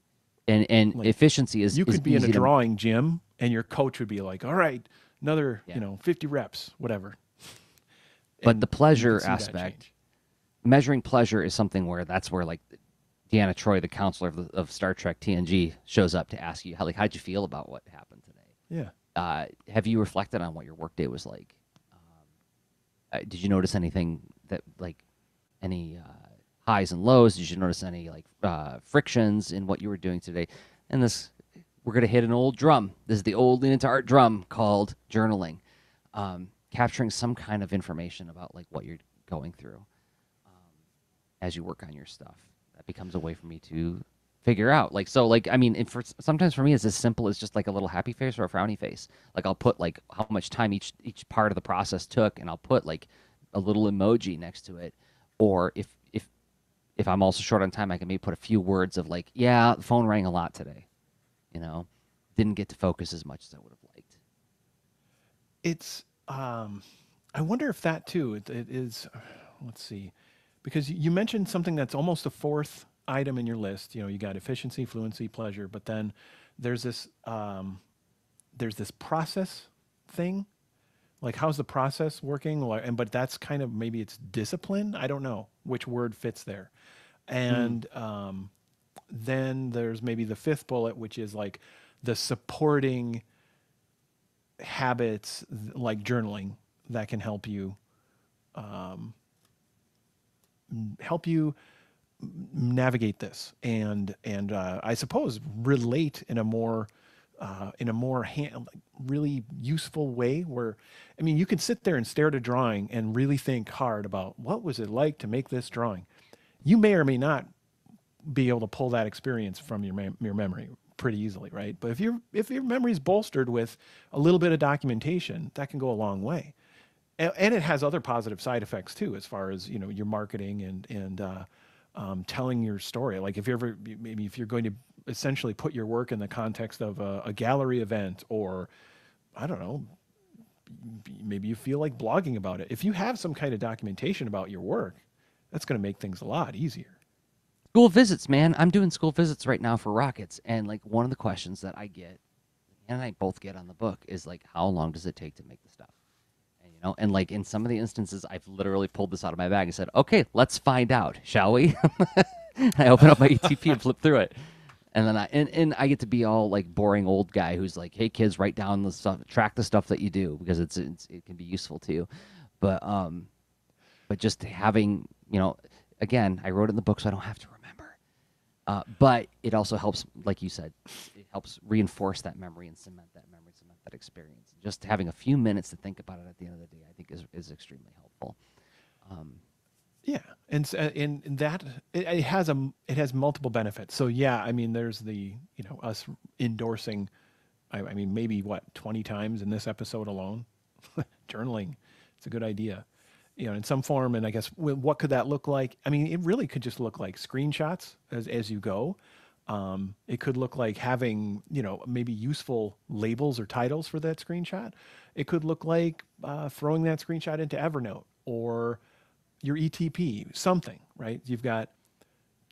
And Like efficiency you is could be in a easy to. drawing gym and your coach would be like, "All right, another, Yeah. 50 reps, whatever." But the And you pleasure could see that aspect, change. measuring pleasure is something where that's where like Deanna Troy, the counselor of Star Trek TNG, shows up to ask you how'd you feel about what happened today. Yeah. Have you reflected on what your workday was like? Did you notice anything that like any highs and lows? Did you notice any like frictions in what you were doing today? And this, we're gonna hit an old drum. This is the old lean into art drum called journaling, capturing some kind of information about like what you're going through as you work on your stuff. That becomes a way for me to figure out like I mean sometimes for me it's as simple as just like a little happy face or a frowny face. Like I'll put like how much time each part of the process took, and I'll put like a little emoji next to it. Or if I'm also short on time, I can maybe put a few words of like, yeah, the phone rang a lot today, you know, didn't get to focus as much as I would have liked. It's I wonder if that too it is let's see. Because you mentioned something that's almost a fourth item in your list. You got efficiency, fluency, pleasure, but then there's this process thing. Like, how's the process working? But that's kind of, maybe it's discipline. I don't know which word fits there. Mm. And then there's maybe the fifth bullet, which is like the supporting habits like journaling that can help you navigate this and I suppose relate in a more really useful way. Where, I mean, you can sit there and stare at a drawing and really think hard about what was it like to make this drawing. You may or may not be able to pull that experience from your memory pretty easily, right? But if your memory is bolstered with a little bit of documentation, that can go a long way. And it has other positive side effects too, as far as your marketing and telling your story. Like, if you're going to essentially put your work in the context of a gallery event, or I don't know, maybe you feel like blogging about it. If you have some kind of documentation about your work, that's going to make things a lot easier. School visits, man. I'm doing school visits right now for Rockets, and like one of the questions that I get, and I both get on the book, is like, how long does it take to make the stuff? And and like in some of the instances, I've literally pulled this out of my bag and said, "Okay, let's find out, shall we?" I open up my ETP and flip through it, and then and I get to be all like boring old guy who's like, "Hey kids, write down the stuff, track the stuff that you do because it can be useful to you." But but just having again, I wrote it in the book so I don't have to remember. But it also helps, like you said, it helps reinforce that memory and cement that memory, cement that experience. Just having a few minutes to think about it at the end of the day, I think, is extremely helpful. Yeah, and that it has multiple benefits. So yeah, I mean, there's the us endorsing. I mean, maybe what 20 times in this episode alone, journaling. It's a good idea, in some form. And I guess what could that look like? I mean, it really could just look like screenshots as you go. It could look like having maybe useful labels or titles for that screenshot. It could look like throwing that screenshot into Evernote or your ETP, something, right? You've got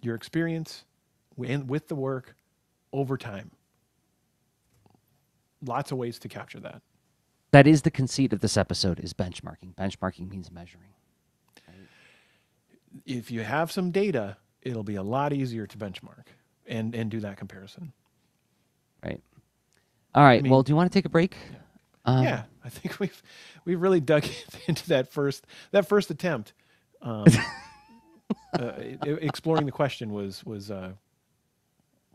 your experience with the work over time. Lots of ways to capture that. That is the conceit of this episode: is benchmarking. Benchmarking means measuring. Right? If you have some data, it'll be a lot easier to benchmark and do that comparison. Right. All right. I mean, Well, do you want to take a break? Yeah, I think we've really dug into that first attempt. Exploring the question was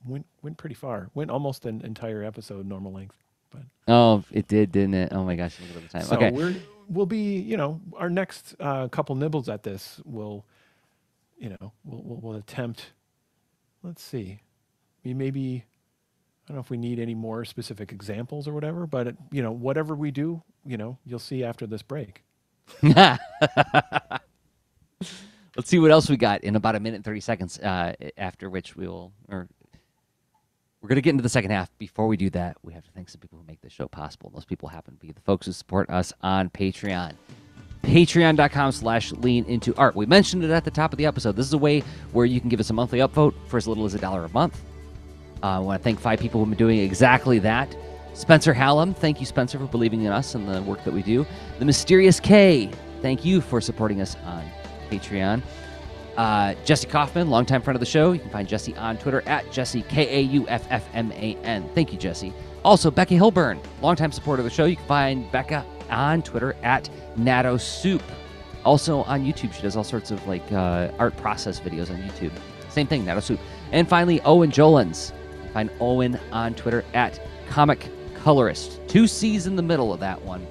went pretty far. Went almost an entire episode normal length. But Oh, it did, didn't it? Oh my gosh, look at the time. so Okay. we'll be our next couple nibbles at this will we'll attempt. Let's see, maybe I don't know if we need any more specific examples or whatever, but whatever we do, you'll see after this break. Let's see what else we got in about a minute and 30 seconds, after which we're going to get into the second half. Before we do that, we have to thank some people who make this show possible. Those people happen to be the folks who support us on Patreon. Patreon.com/leanintoart. We mentioned it at the top of the episode. This is a way where you can give us a monthly upvote for as little as $1 a month. I want to thank 5 people who have been doing exactly that. Spencer Hallam, thank you, Spencer, for believing in us and the work that we do. The Mysterious K, thank you for supporting us on Patreon. Jesse Kaufman, longtime friend of the show. You can find Jesse on Twitter at Jesse, Kauffman. Thank you, Jesse. Also, Becca Hilburn, longtime supporter of the show. You can find Becca on Twitter at Natto Soup. Also on YouTube, she does all sorts of art process videos on YouTube. Same thing, Natto Soup. And finally, Owen Jolens. You can find Owen on Twitter at Comic Colorist. 2 C's in the middle of that one.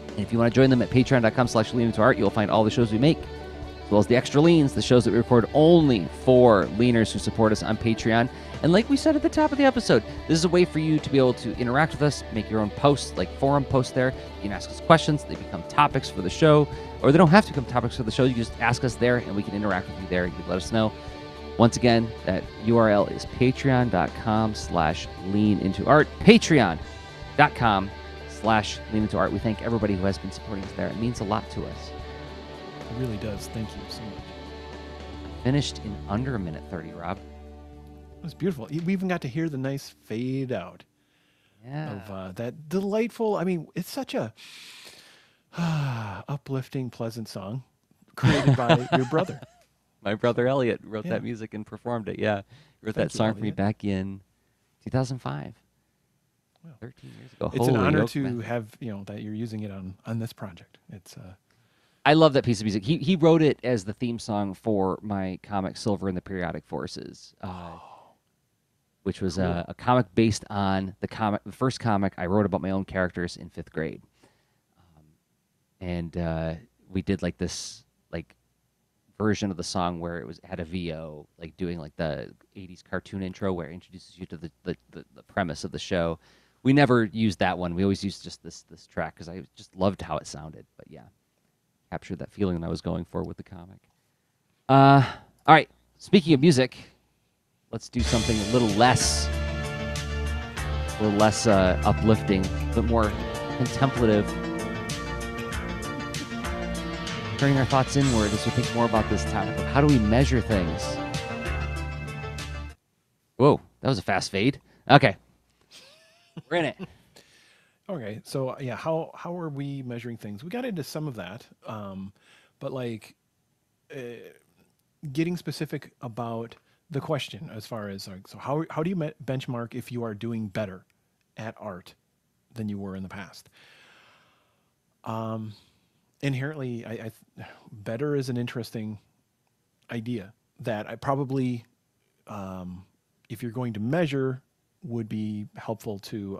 And if you want to join them at patreon.com/leanintoart, you'll find all the shows we make, as well as the extra leans, the shows that we record only for leaners who support us on Patreon. And like we said at the top of the episode, this is a way for you to be able to interact with us, make your own posts, like forum posts there. You can ask us questions. They become topics for the show, or they don't have to become topics for the show. You just ask us there, and we can interact with you there. You can let us know. Once again, that URL is patreon.com/leanintoart. Patreon.com/leanintoart. We thank everybody who has been supporting us there. It means a lot to us. It really does. Thank you so much. Finished in under a minute 30, Rob. It was beautiful. We even got to hear the nice fade out of that delightful. I mean, it's such a uplifting, pleasant song created by your brother. My brother Elliot wrote that music and performed it. Yeah, he wrote that song for me back in 2005. Wow. 13 years ago. It's an honor to have that you're using it on this project. It's. I love that piece of music. He wrote it as the theme song for my comic Silver and the Periodic Forces, which was cool. a comic based on the first comic I wrote about my own characters in 5th grade. And we did this version of the song where it had a VO, doing the 80s cartoon intro where it introduces you to the premise of the show. We never used that one. We always used just this track because I just loved how it sounded. But yeah, captured that feeling that I was going for with the comic. All right, speaking of music, let's do something a little less uplifting, but more contemplative. Turning our thoughts inward as we think more about this topic of how do we measure things. Whoa, that was a fast fade. Okay, we're in it. Okay, so yeah, how are we measuring things? We got into some of that, but getting specific about the question as far as so how do you benchmark if you are doing better at art than you were in the past? Inherently, I better is an interesting idea that I probably if you're going to measure, would be helpful to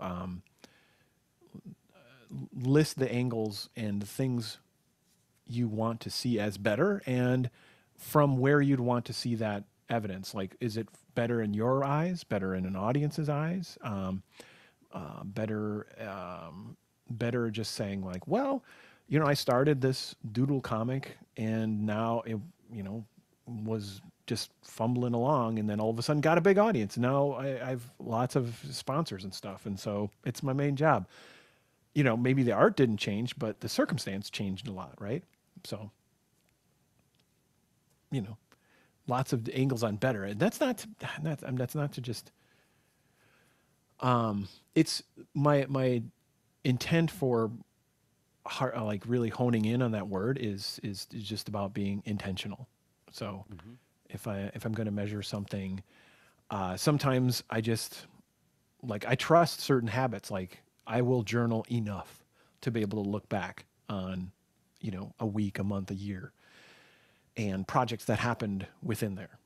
list the angles and the things you want to see as better, and from where you'd want to see that evidence. Like, is it better in your eyes, better in an audience's eyes, better better just saying like, well, I started this doodle comic and now it, was just fumbling along, and then all of a sudden got a big audience. Now I've lots of sponsors and stuff, and so it's my main job. Maybe the art didn't change, but the circumstance changed a lot, right? So, you know, lots of angles on better. And that's not to just. It's my intent for like really honing in on that word is just about being intentional. So, Hmm. if I'm going to measure something, sometimes I just like I trust certain habits. Like I will journal enough to be able to look back on, a week, a month, a year, and projects that happened within there.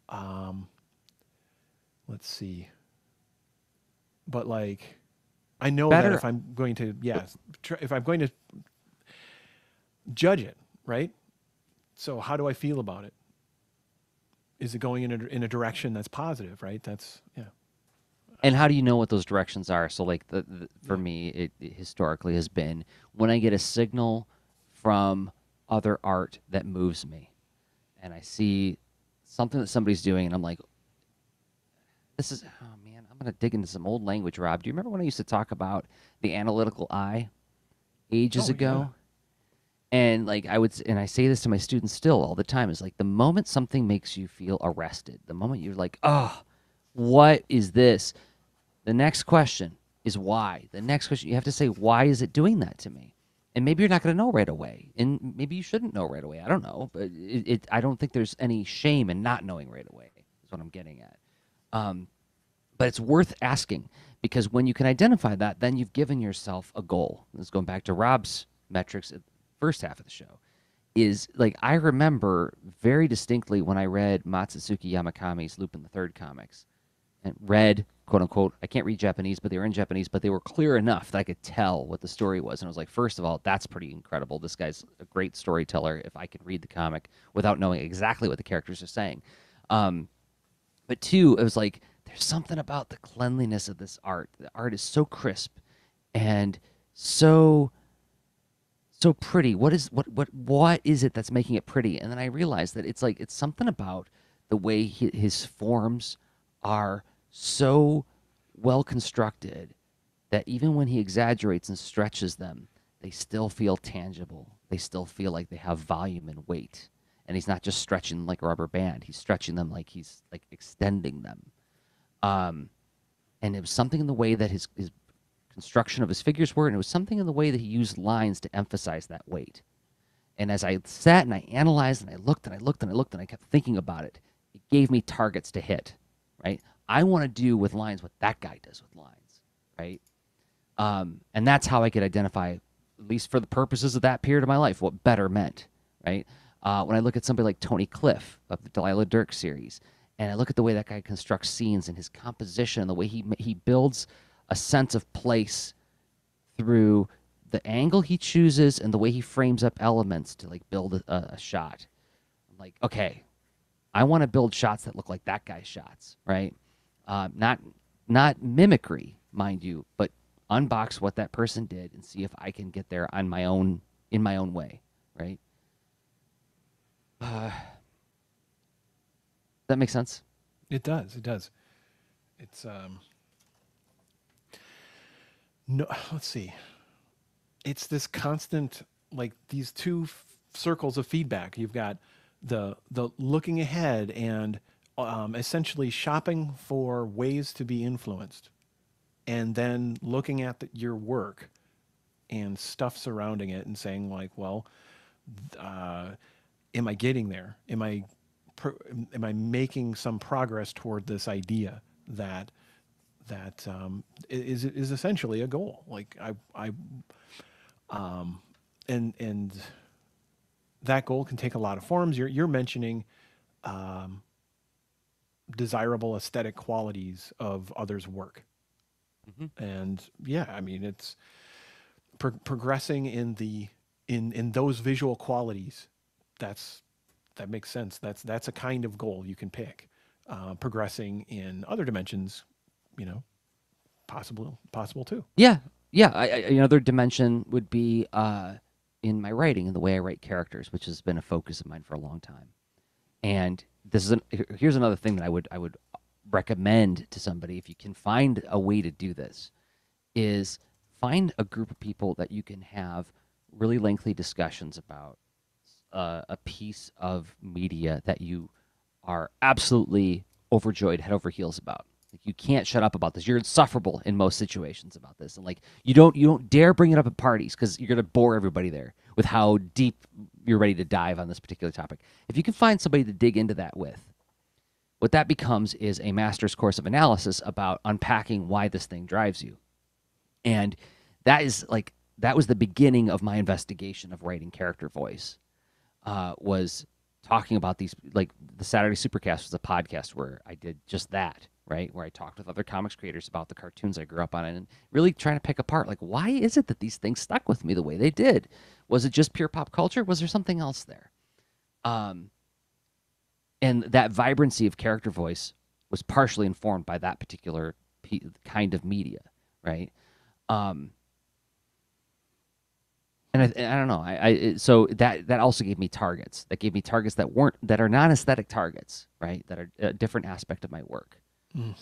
Um, let's see. But like, I know that Better. if I'm going to, if I'm going to judge it, right? So how do I feel about it? Is it going in a direction that's positive, right? That's yeah, And how do you know what those directions are? So, like, for yeah. me, it historically has been when I get a signal from other art that moves me, and I see something that somebody's doing, and I'm like, this is, oh man, I'm gonna dig into some old language, Rob. Do you remember when I used to talk about the analytical eye ages Oh yeah, ago? And like and I say this to my students still all the time, is like the moment something makes you feel arrested, the moment you're like, oh, what is this? The next question is why. The next question, you have to say, why is it doing that to me? And maybe you're not going to know right away, and maybe you shouldn't know right away. I don't know, but I don't think there's any shame in not knowing right away. Is what I'm getting at. Um, but it's worth asking, because when you can identify that, then you've given yourself a goal. This is going back to Rob's metrics at the first half of the show. Is like I remember very distinctly when I read Matsutsuki Yamakami's Lupin the Third comics, and read, quote unquote, I can't read Japanese, but they were in Japanese, but they were clear enough that I could tell what the story was. And I was like, first of all, that's pretty incredible. This guy's a great storyteller if I can read the comic without knowing exactly what the characters are saying. Um, but two, it was like, there's something about the cleanliness of this art. The art is so crisp and so pretty. What is it that's making it pretty? And then I realized that it's something about the way his forms are so well constructed that even when he exaggerates and stretches them, they still feel tangible. They still feel like they have volume and weight. And he's not just stretching them like a rubber band. He's stretching them like he's like extending them. Um, and it was something in the way that his construction of his figures were, and it was something in the way that he used lines to emphasize that weight. And as I sat and I analyzed and I looked and I looked and I looked and I kept thinking about it, it gave me targets to hit, right? I want to do with lines what that guy does with lines, right? And that's how I could identify, at least for the purposes of that period of my life, what better meant, right? When I look at somebody like Tony Cliff of the Delilah Dirk series, and I look at the way that guy constructs scenes and his composition and the way he builds a sense of place through the angle he chooses and the way he frames up elements to like build a shot. I'm like, okay, I want to build shots that look like that guy's shots, right? Not mimicry, mind you, but unbox what that person did and see if I can get there on my own in my own way, right? That makes sense. it does. It does. It's no. Let's see. It's this constant like these two circles of feedback. You've got the looking ahead and essentially shopping for ways to be influenced, and then looking at your work and stuff surrounding it and saying like, well, uh, am I getting there? Am I making some progress toward this idea that is essentially a goal? Like and that goal can take a lot of forms. You're mentioning desirable aesthetic qualities of others' work. Mm-hmm. And yeah, I mean, it's progressing in those visual qualities. That makes sense. That's a kind of goal you can pick. Progressing in other dimensions, you know, possible too. Yeah, yeah. Another dimension would be in my writing and the way I write characters, which has been a focus of mine for a long time. And here's another thing that I would recommend to somebody if you can find a way to do this is find a group of people that you can have really lengthy discussions about a piece of media that you are absolutely overjoyed, head over heels about. Like you can't shut up about this. You're insufferable in most situations about this, and like you don't dare bring it up at parties because you're gonna bore everybody there with how deep you're ready to dive on this particular topic. If you can find somebody to dig into that with, what that becomes is a master's course of analysis about unpacking why this thing drives you. And that was the beginning of my investigation of writing character voice. Was talking about these, like the Saturday Supercast was a podcast where I did just that, right? Where I talked with other comics creators about the cartoons I grew up on and really trying to pick apart, like, why is it that these things stuck with me the way they did? Was it just pure pop culture? Was there something else there? And that vibrancy of character voice was partially informed by that particular kind of media, right? And I don't know. So that also gave me targets. That gave me targets that are non-aesthetic targets, right? That are a different aspect of my work. Mm.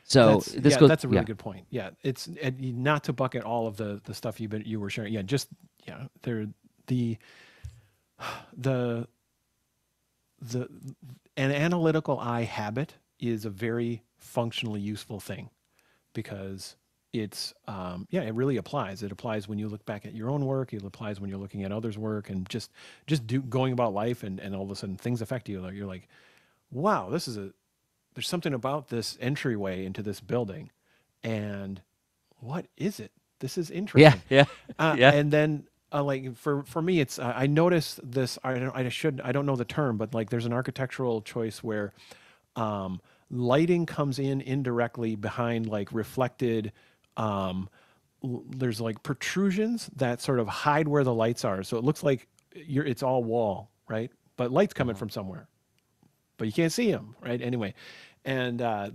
So this goes. That's a really good point. Yeah, it's not to bucket all of the stuff you were sharing. Yeah, just there the an analytical eye habit is a very functionally useful thing because it's it really applies. It applies when you look back at your own work. It applies when you're looking at others' work, and just going about life, and all of a sudden things affect you. Like you're like, wow, there's something about this entryway into this building, and what is it? This is interesting. Yeah. And then like for me, it's I noticed this. I don't know the term, but like there's an architectural choice where lighting comes in indirectly behind like reflected. There's like protrusions that sort of hide where the lights are, so it looks like it's all wall, right? But light's coming from somewhere, but you can't see them, right? Anyway, and I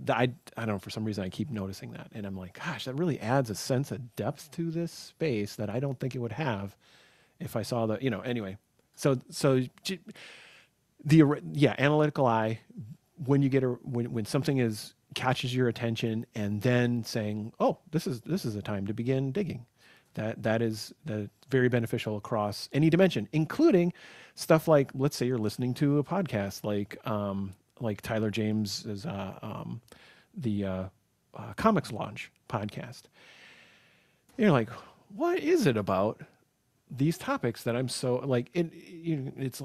don't know, for some reason I keep noticing that, and I'm like, gosh, that really adds a sense of depth to this space that I don't think it would have if I saw anyway. So analytical eye, when you get when something catches your attention, and then saying, oh, this is a time to begin digging. That is very beneficial across any dimension, including stuff like, let's say you're listening to a podcast like Tyler James's the Comics Launch podcast. You're like, what is it about these topics that I'm so like? It's.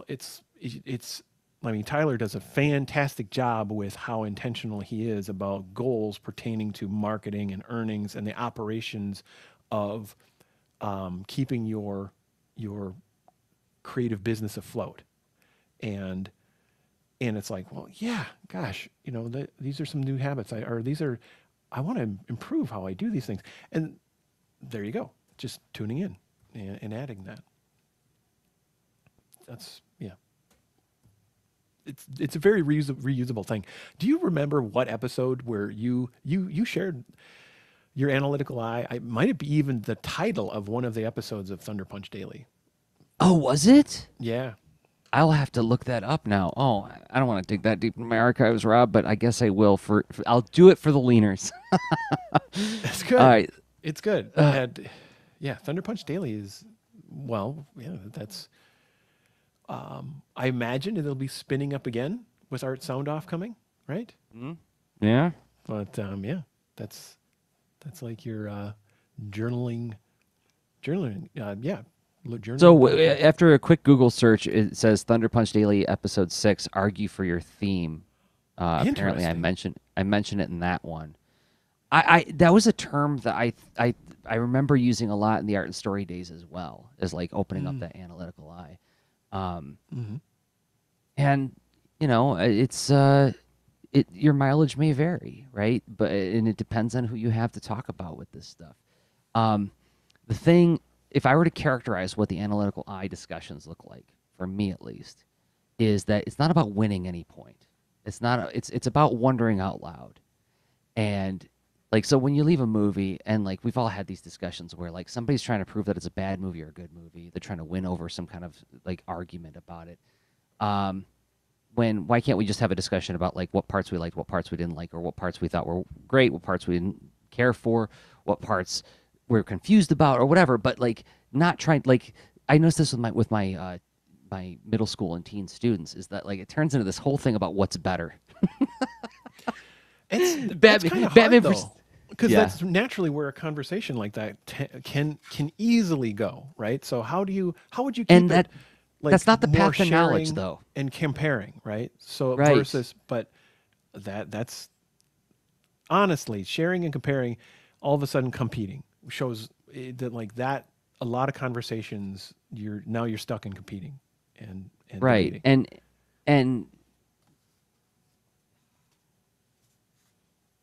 I mean, Tyler does a fantastic job with how intentional he is about goals pertaining to marketing and earnings and the operations of keeping your creative business afloat. And it's like, well, yeah, gosh, these are some new habits. I want to improve how I do these things. And there you go, just tuning in and adding that. That's It's a very reusable thing. Do you remember what episode where you shared your analytical eye? I might it be even the title of one of the episodes of Thunder Punch Daily. Oh, was it? Yeah. I'll have to look that up now. Oh, I don't want to dig that deep in my archives, Rob, but I guess I will. I'll do it for the leaners. That's good. All right. It's good. And yeah, Thunder Punch Daily is, that's. I imagine it'll be spinning up again with Art Sound Off coming, right? Mm-hmm. Yeah. But that's like your journaling. Journaling. So after a quick Google search, it says Thunder Punch Daily episode 6, argue for your theme. Apparently I mentioned it in that one. I that was a term that I remember using a lot in the Art and Story days as well, as like opening up that analytical eye. And it's your mileage may vary, right? But and it depends on who you have to talk about with this stuff. Um, the thing, if I were to characterize what the analytical eye discussions look like, for me at least, is that it's not about winning any point. It's not. It's about wondering out loud. And like, so when you leave a movie, and like we've all had these discussions where like somebody's trying to prove that it's a bad movie or a good movie, they're trying to win over some kind of like argument about it. Um, when why can't we just have a discussion about like what parts we liked, what parts we didn't like, or what parts we thought were great, what parts we didn't care for, what parts we're confused about, or whatever. But like not trying like I noticed this with my middle school and teen students is that like it turns into this whole thing about what's better. That's kind of hard though, because Yeah. that's naturally where a conversation like that can easily go, right? So how would you And keep it like that's not the more path to knowledge sharing though. and comparing, right? So Right. versus, but that's honestly sharing and comparing, all of a sudden competing shows that like that a lot of conversations you're stuck in competing and Right. debating. And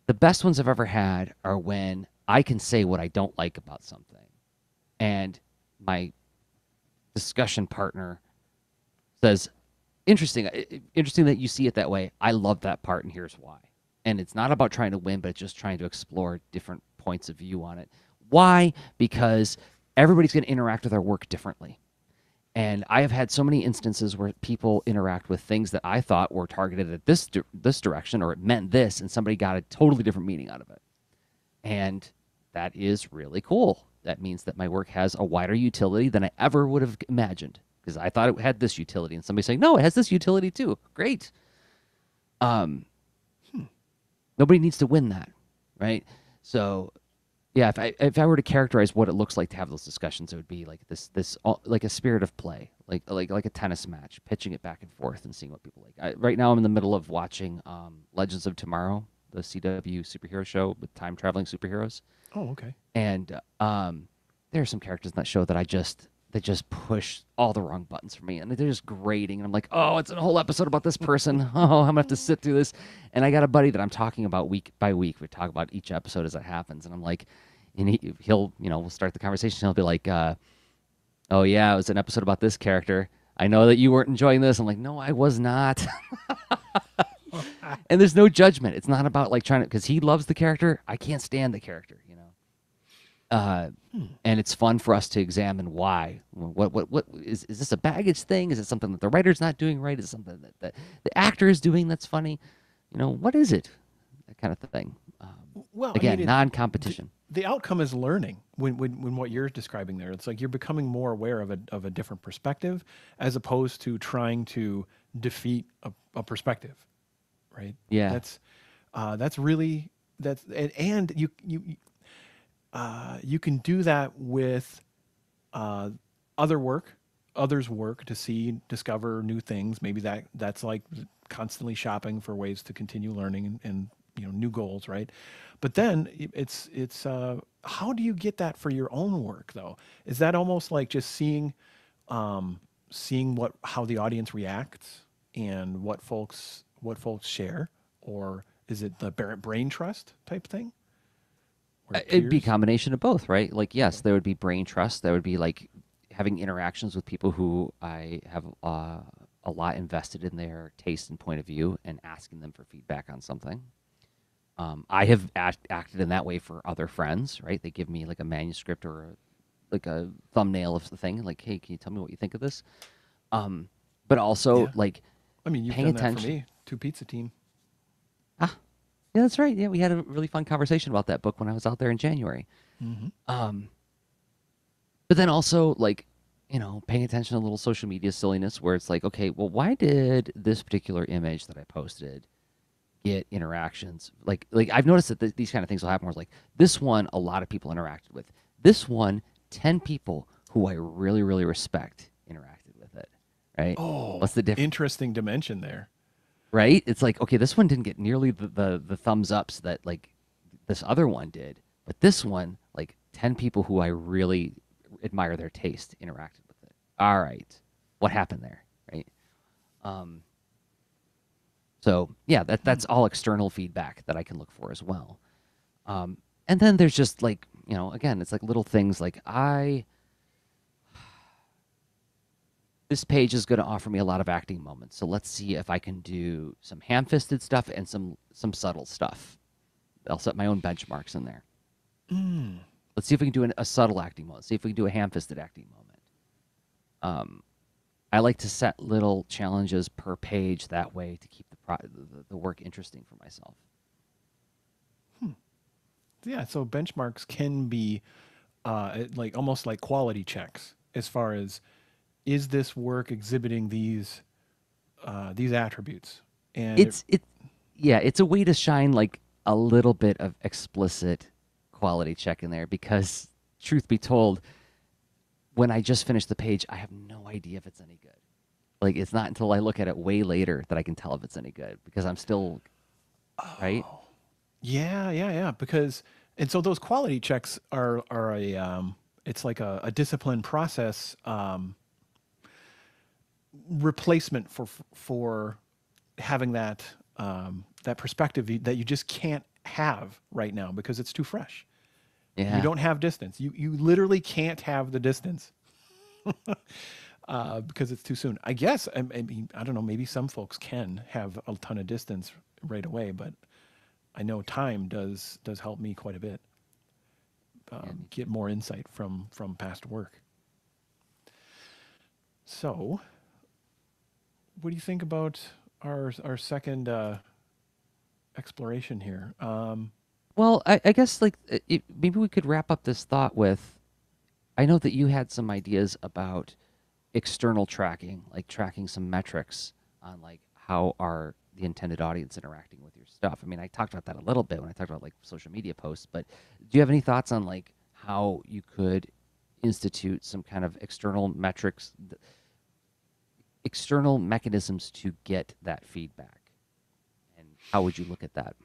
the best ones I've ever had are when I can say what I don't like about something and my discussion partner says, "Interesting, interesting that you see it that way. I love that part, and here's why." And it's not about trying to win, but it's just trying to explore different points of view on it. Why? Because everybody's going to interact with our work differently. And I have had so many instances where people interact with things that I thought were targeted at this direction or it meant this, and somebody got a totally different meaning out of it. And that is really cool. That means that my work has a wider utility than I ever would have imagined because I thought it had this utility, and somebody saying, "No, it has this utility too." Great. Um, Nobody needs to win that, right? So, yeah, if I were to characterize what it looks like to have those discussions, it would be like this like a spirit of play, like a tennis match, pitching it back and forth and seeing what people like. Right now, I'm in the middle of watching Legends of Tomorrow, the CW superhero show with time traveling superheroes. Oh, okay. And there are some characters in that show that just push all the wrong buttons for me, and they're just grating. And I'm like, oh, it's a whole episode about this person. Oh, I'm gonna have to sit through this. And I got a buddy that I'm talking about week by week. We talk about each episode as it happens, and I'm like, and he'll we'll start the conversation. He'll be like, oh yeah, it was an episode about this character. I know that you weren't enjoying this. I'm like, no, I was not. And there's no judgment. It's not about like trying to because he loves the character. I can't stand the character. Uh, and it's fun for us to examine why. What is this a baggage thing? Is it something that the writer's not doing right? Is it something that the actor is doing that's funny? What is it? That kind of thing. Well, I mean, Again, non-competition. the outcome is learning when what you're describing there. It's like you're becoming more aware of a different perspective as opposed to trying to defeat a perspective, right? Yeah. That's really and you can do that with uh, others' work to see, discover new things. Maybe that's like constantly shopping for ways to continue learning and new goals, right? But then it's how do you get that for your own work though? Is that almost like just seeing how the audience reacts and what folks share, or is it the brain trust type thing? Where It'd be a peers? combination of both, right? Like, yes, Okay. there would be brain trust. There would be like having interactions with people who I have a lot invested in their taste and point of view and asking them for feedback on something. I have acted in that way for other friends, right? They give me like a manuscript or like a thumbnail of the thing, like, "Hey, can you tell me what you think of this?" But also Yeah. like I mean, you've paying done that for attention. me. Two pizza team. Ah, yeah, that's right. Yeah, we had a really fun conversation about that book when I was out there in January. Hmm. Um, but then also like paying attention to little social media silliness where it's like, okay, well, why did this particular image that I posted get interactions? Like I've noticed that these kind of things will happen where it's like this one a lot of people interacted with, this one 10 people who I really really respect interacted with it, right? Oh, What's the difference? interesting dimension there. Right? It's like, okay, this one didn't get nearly the thumbs ups that like this other one did, but this one, like 10 people who I really admire their taste interacted with it. All right. What happened there? Right. Um, So yeah, that's all external feedback that I can look for as well. And then there's just like, again, it's like little things like this page is going to offer me a lot of acting moments. So let's see if I can do some ham-fisted stuff and some subtle stuff. I'll set my own benchmarks in there. Mm. Let's see if we can do a subtle acting moment. See if we can do a ham-fisted acting moment. I like to set little challenges per page that way to keep the work interesting for myself. Yeah, so benchmarks can be like almost like quality checks as far as is this work exhibiting these attributes, and It yeah, it's a way to shine like a little bit of explicit quality check in there because truth be told, when I just finish the page, I have no idea if it's any good. Like it's not until I look at it way later that I can tell if it's any good because I'm still right. yeah, because and so those quality checks are a it's like a disciplined process replacement for having that perspective that you just can't have right now because it's too fresh. You Yeah, don't have distance. You literally can't have the distance because it's too soon. I guess I mean I don't know. Maybe some folks can have a ton of distance right away, but I know time does help me quite a bit yeah, me get too. more insight from past work. So, what do you think about our second exploration here? Well, I guess like maybe we could wrap up this thought with I know that you had some ideas about external tracking, like tracking some metrics on like how are the intended audience interacting with your stuff. I mean, I talked about that a little bit when I talked about like social media posts, but do you have any thoughts on like how you could institute some kind of external metrics, external mechanisms to get that feedback? And how would you look at that?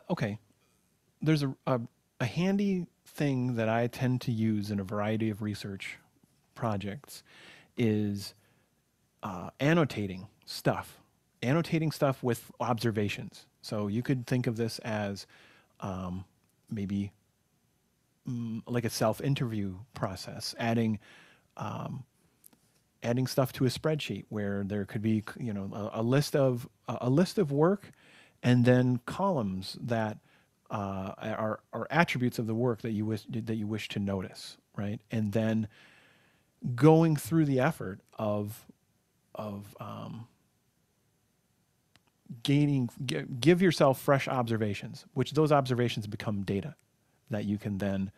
Okay, there's a handy thing that I tend to use in a variety of research projects is annotating stuff with observations. So you could think of this as maybe like a self-interview process, adding stuff to a spreadsheet where there could be a list of work, and then columns that are attributes of the work that you wish to notice, right? And then going through the effort of give yourself fresh observations, which those observations become data that you can then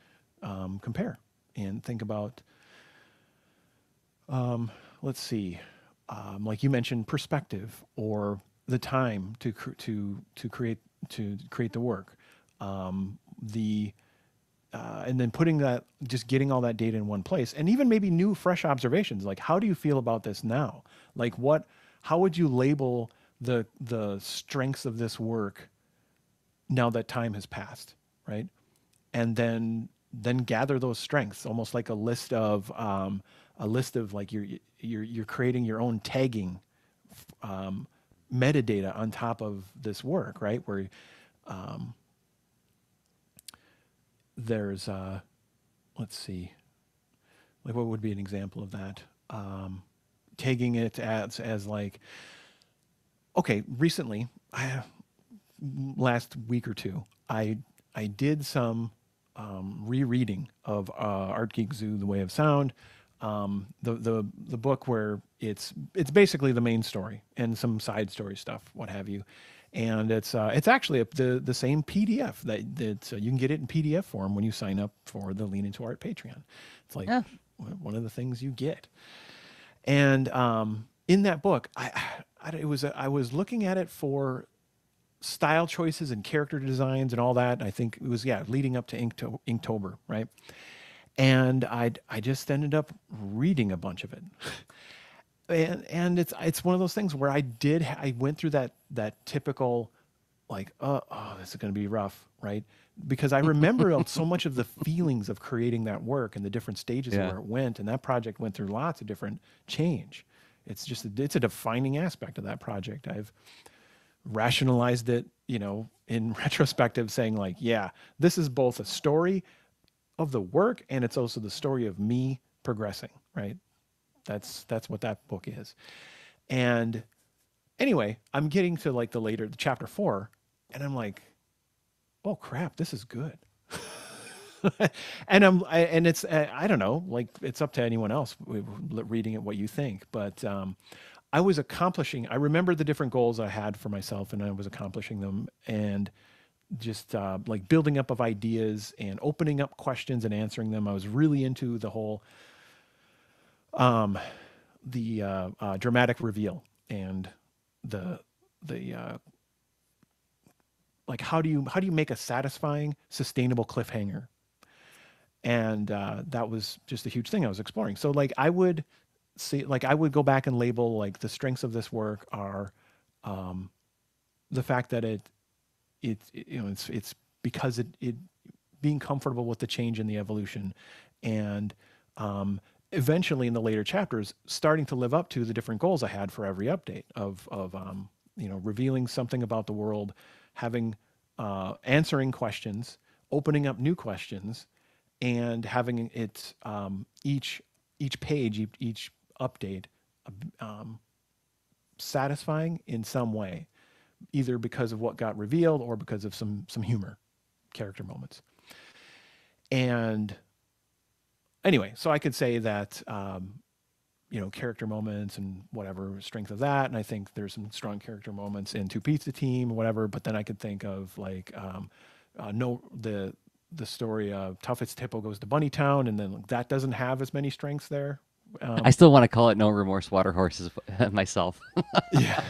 compare and think about. Let's see, like you mentioned, perspective or the time to create the work, the and then putting that, just getting all that data in one place, and even maybe new fresh observations, like how do you feel about this now, like how would you label the strengths of this work now that time has passed, right? And then gather those strengths, almost like a list of like you're creating your own tagging metadata on top of this work, right? Where there's let's see, like what would be an example of that? Tagging it as like, okay, recently, last week or two, I did some rereading of Art Geek Zoo: The Way of Sound, the book where it's basically the main story and some side story stuff, what have you, and it's actually the same PDF that you can get it in PDF form when you sign up for the Lean Into Art Patreon. It's like Yeah. one of the things you get, and in that book, I was looking at it for style choices and character designs and all that. I think it was, yeah, leading up to Inktober, right? And I just ended up reading a bunch of it, and it's one of those things where I went through that typical like this is going to be rough, right? Because I remember so much of the feelings of creating that work and the different stages of Yeah. where it went, and that project went through lots of different change, it's a defining aspect of that project. I've rationalized it, in retrospective, saying like, yeah, this is both a story of the work and it's also the story of me progressing, right? That's what that book is. And anyway, I'm getting to like the chapter 4, and I'm like, oh crap, this is good. And it's I don't know, like it's up to anyone else reading it what you think, but I remember the different goals I had for myself, and I was accomplishing them, and just like building up of ideas and opening up questions and answering them. I was really into the whole dramatic reveal and the like how do you make a satisfying, sustainable cliffhanger? And that was just a huge thing I was exploring. So like I would go back and label like the strengths of this work are the fact that it's because it being comfortable with the change and the evolution, and eventually in the later chapters starting to live up to the different goals I had for every update of revealing something about the world, having answering questions, opening up new questions, and having it each page, each update satisfying in some way, either because of what got revealed or because of some humor, character moments. And anyway, so I could say that character moments and whatever strength of that, and I think there's some strong character moments in Two Pizza Team, whatever. But then I could think of like no the story of Toughest Hippo Goes to Bunny Town, and then that doesn't have as many strengths there. I still want to call it No Remorse Water Horses myself. Yeah,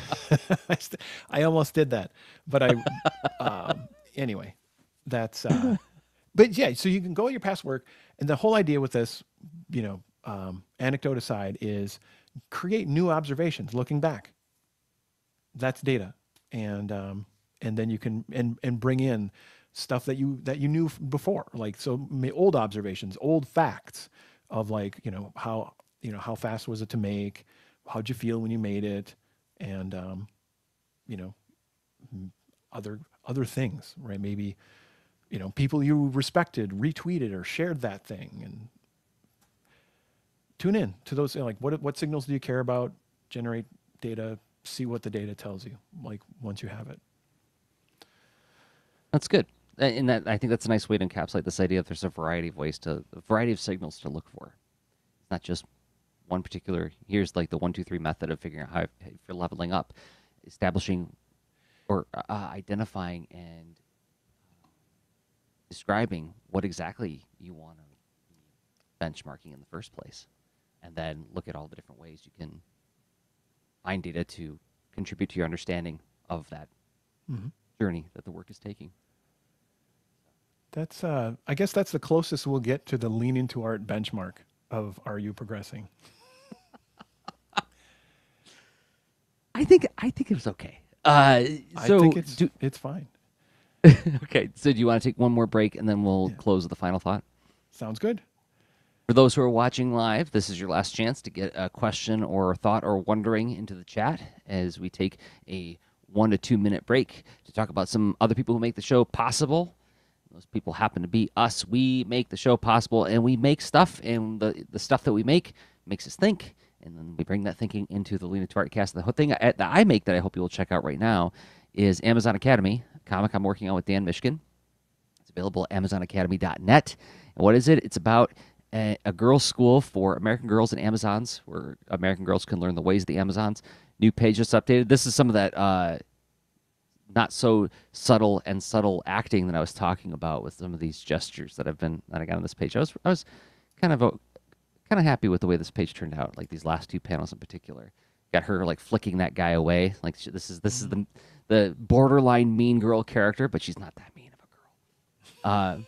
I almost did that, but anyway, that's. But yeah, so you can go at your past work, and the whole idea with this, anecdote aside, is create new observations looking back. That's data, and then you can and bring in stuff that you knew before, like so old observations, old facts of like how fast was it to make, how'd you feel when you made it, and other things, right? Maybe people you respected retweeted or shared that thing, and tune in to those. Like what signals do you care about? Generate data, see what the data tells you. Like once you have it. That's good. And that I think that's a nice way to encapsulate this idea that there's a variety of signals to look for. It's not just one particular. Here's like the 1, 2, 3 method of figuring out how if you're leveling up, establishing or identifying and describing what exactly you want to be benchmarking in the first place, and then look at all the different ways you can find data to contribute to your understanding of that journey that the work is taking. That's I guess that's the closest we'll get to the lean into art benchmark of are you progressing? I think it was okay. So I think it's fine. Okay, so do you want to take one more break and then we'll close with the final thought? Sounds good. For those who are watching live, this is your last chance to get a question or thought or wondering into the chat as we take a 1 to 2 minute break to talk about some other people who make the show possible. Those people happen to be us. We make the show possible, and we make stuff, and the stuff that we make makes us think, and then we bring that thinking into the Lean Into Art Cast. The whole thing that I make that I hope you will check out right now is Amazon Academy, a comic I'm working on with Dan Mishkin. It's available at AmazonAcademy.net. And what is it? It's about a girls' school for American girls and Amazons, where American girls can learn the ways of the Amazons. New page just updated. This is some of that not so subtle acting that I was talking about with some of these gestures that I got on this page. I was kind of happy with the way this page turned out. Like these last 2 panels in particular, got her like flicking that guy away. Like this is the borderline mean girl character, but she's not that mean of a girl.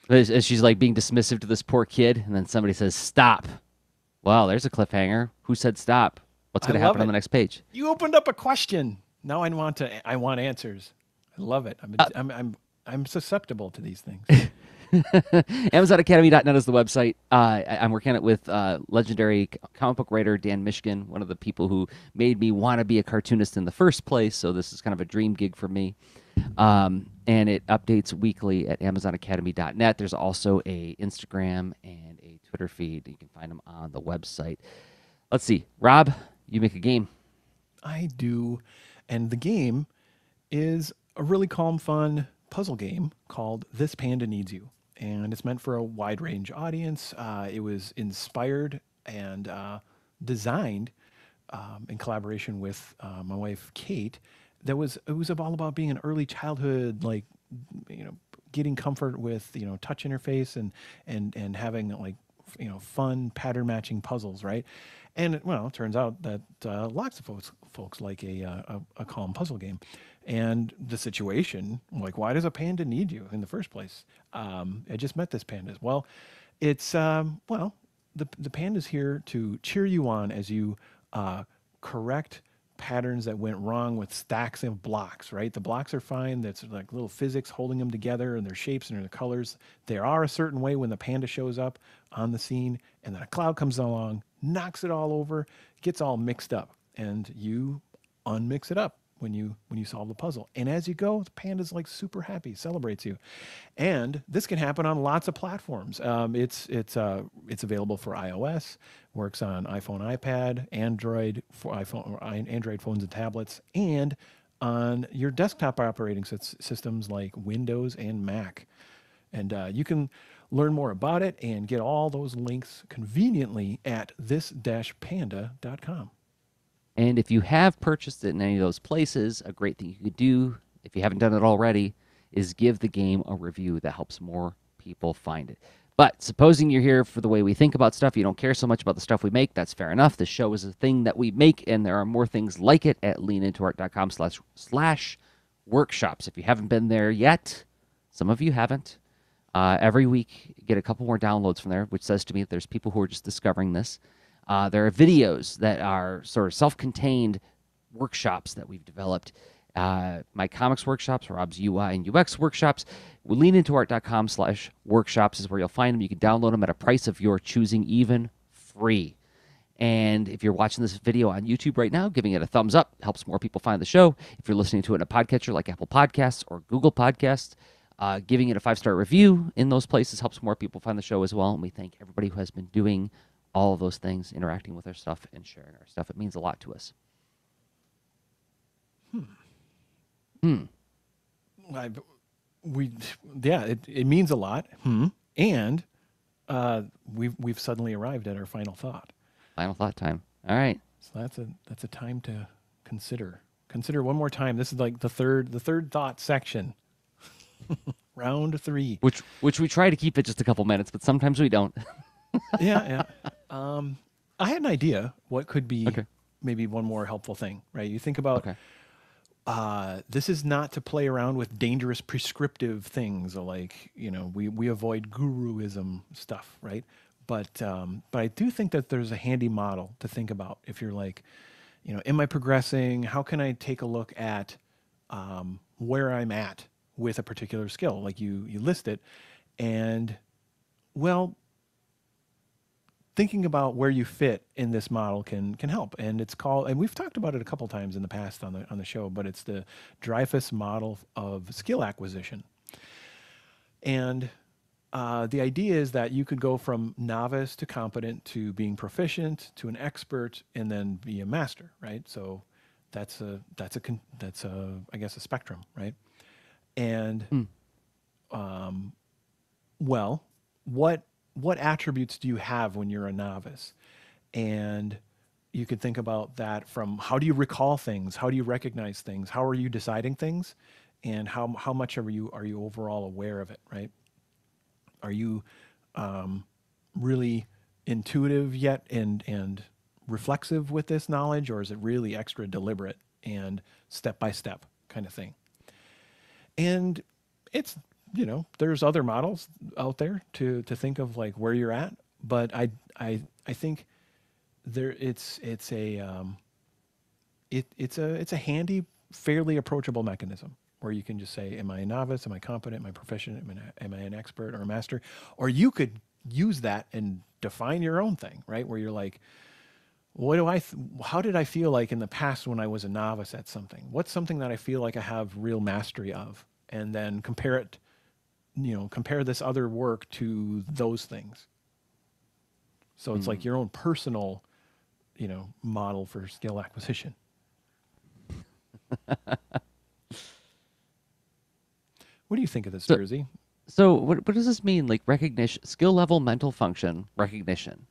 As she's like being dismissive to this poor kid, and then somebody says stop. Well, there's a cliffhanger. Who said stop? What's going to happen on the next page? You opened up a question. Now I want answers. I love it. I'm susceptible to these things. AmazonAcademy.net is the website. I'm working on it with legendary comic book writer Dan Mishkin, one of the people who made me want to be a cartoonist in the first place. So this is kind of a dream gig for me. And it updates weekly at AmazonAcademy.net. There's also a Instagram and a Twitter feed. You can find them on the website. Let's see. Rob, you make a game. I do. And the game is a really calm, fun puzzle game called This Panda Needs You. And it's meant for a wide range audience. It was inspired and designed in collaboration with my wife, Kate. It was all about being an early childhood, like, getting comfort with, touch interface and having like, fun pattern matching puzzles, right? And well, it turns out that lots of folks like a calm puzzle game. And the situation, like, why does a panda need you in the first place? I just met this panda. Well, it's the panda's here to cheer you on as you correct patterns that went wrong with stacks of blocks, right? The blocks are fine. That's like little physics holding them together, and their shapes and their colors. They are a certain way when the panda shows up on the scene, and then a cloud comes along, knocks it all over, gets all mixed up, and you unmix it up when you solve the puzzle. And as you go, the panda's like super happy, celebrates you. And this can happen on lots of platforms. It's available for iOS, works on iPhone, iPad, Android for iPhone or Android phones and tablets, and on your desktop operating systems like Windows and Mac. And you can learn more about it and get all those links conveniently at this-panda.com. And if you have purchased it in any of those places, a great thing you could do, if you haven't done it already, is give the game a review. That helps more people find it. But supposing you're here for the way we think about stuff, you don't care so much about the stuff we make, that's fair enough. The show is a thing that we make, and there are more things like it at leanintoart.com/workshops. If you haven't been there yet, some of you haven't. Every week, get a couple more downloads from there, which says to me that there's people who are just discovering this. There are videos that are sort of self-contained workshops that we've developed. My comics workshops, Rob's UI and UX workshops. Leanintoart.com/workshops is where you'll find them. You can download them at a price of your choosing, even free. And if you're watching this video on YouTube right now, giving it a thumbs up helps more people find the show. If you're listening to it in a podcatcher like Apple Podcasts or Google Podcasts, giving it a 5-star review in those places helps more people find the show as well. And we thank everybody who has been doing all of those things, interacting with our stuff and sharing our stuff. It means a lot to us. It means a lot. And we've suddenly arrived at our final thought. Final thought time. All right. So that's a time to consider. Consider one more time. This is like the third thought section. Round 3. Which we try to keep it just a couple minutes, but sometimes we don't. Yeah. I had an idea what could be maybe one more helpful thing, right? You think about this is not to play around with dangerous prescriptive things, or like, we avoid guruism stuff, right? But I do think that there's a handy model to think about if you're like, am I progressing? How can I take a look at where I'm at with a particular skill? Like you list it, and well, thinking about where you fit in this model can help. And it's called, and we've talked about it a couple times in the past on the show, but it's the Dreyfus model of skill acquisition. And the idea is that you could go from novice to competent to being proficient to an expert and then be a master, right? So that's a I guess a spectrum, right? And well, what attributes do you have when you're a novice? And you could think about that from how do you recall things? How do you recognize things? How are you deciding things? And how much are you overall aware of it, right? Are you really intuitive yet and reflexive with this knowledge, or is it really extra deliberate and step-by-step kind of thing? And it's, there's other models out there to think of like where you're at, but I think there it's a handy, fairly approachable mechanism. where you can just say, am I a novice? Am I competent? Am I proficient? Am I an expert or a master? Or you could use that and define your own thing, right? Where you're like, what do how did I feel like in the past when I was a novice at something? What's something that I feel like I have real mastery of? And then compare it, compare this other work to those things. So it's like Mm. your own personal, model for skill acquisition. What do you think of this, So, Jersey? so what does this mean? Like recognition, skill level, mental function, recognition,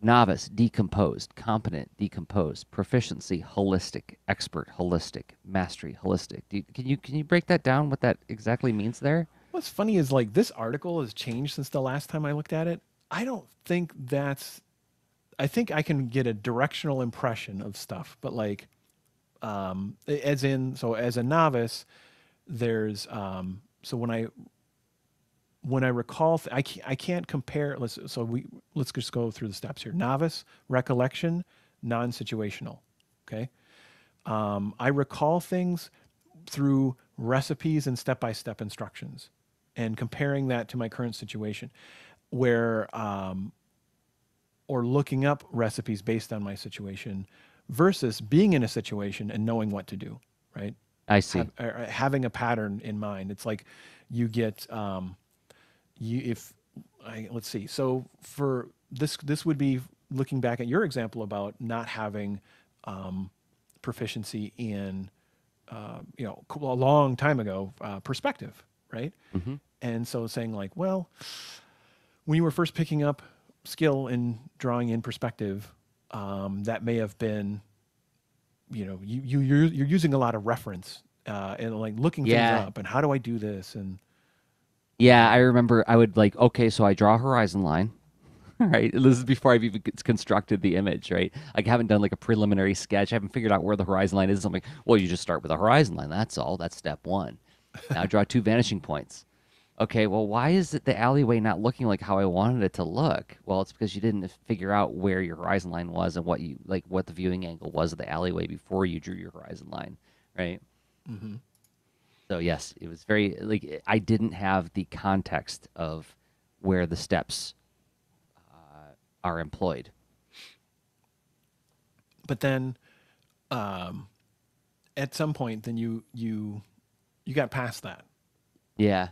novice, decomposed, competent, decomposed, proficiency, holistic, expert, holistic, mastery, holistic. Can you break that down? What that exactly means there? What's funny is like this article has changed since the last time I looked at it. I don't think that's. I think I can get a directional impression of stuff, but like, as in, so as a novice, there's so when I recall, I can't compare. Let's just go through the steps here. Novice, recollection, non-situational. Okay, I recall things through recipes and step-by-step instructions, and comparing that to my current situation, where or looking up recipes based on my situation, versus being in a situation and knowing what to do. Right, I see. having a pattern in mind. It's like you get if let's see. So for this would be looking back at your example about not having proficiency in a long time ago perspective, right? Hmm. And so saying like, well, when you were first picking up skill in drawing in perspective, that may have been, you're using a lot of reference and like looking things Yeah, up and how do I do this and yeah. I remember I would like, okay, so I draw a horizon line. Right. This is before I've even constructed the image, right? Like, I haven't done like a preliminary sketch. I haven't figured out where the horizon line is. I'm like, well, you just start with a horizon line. That's all. That's step one. Now draw two vanishing points. Okay, well, why is it the alleyway not looking like how I wanted it to look? Well, it's because you didn't figure out where your horizon line was and what the viewing angle was of the alleyway before you drew your horizon line, right? mm-hmm. So yes, it was very like I didn't have the context of where the steps are employed. But then um, at some point, then you got past that. Yeah.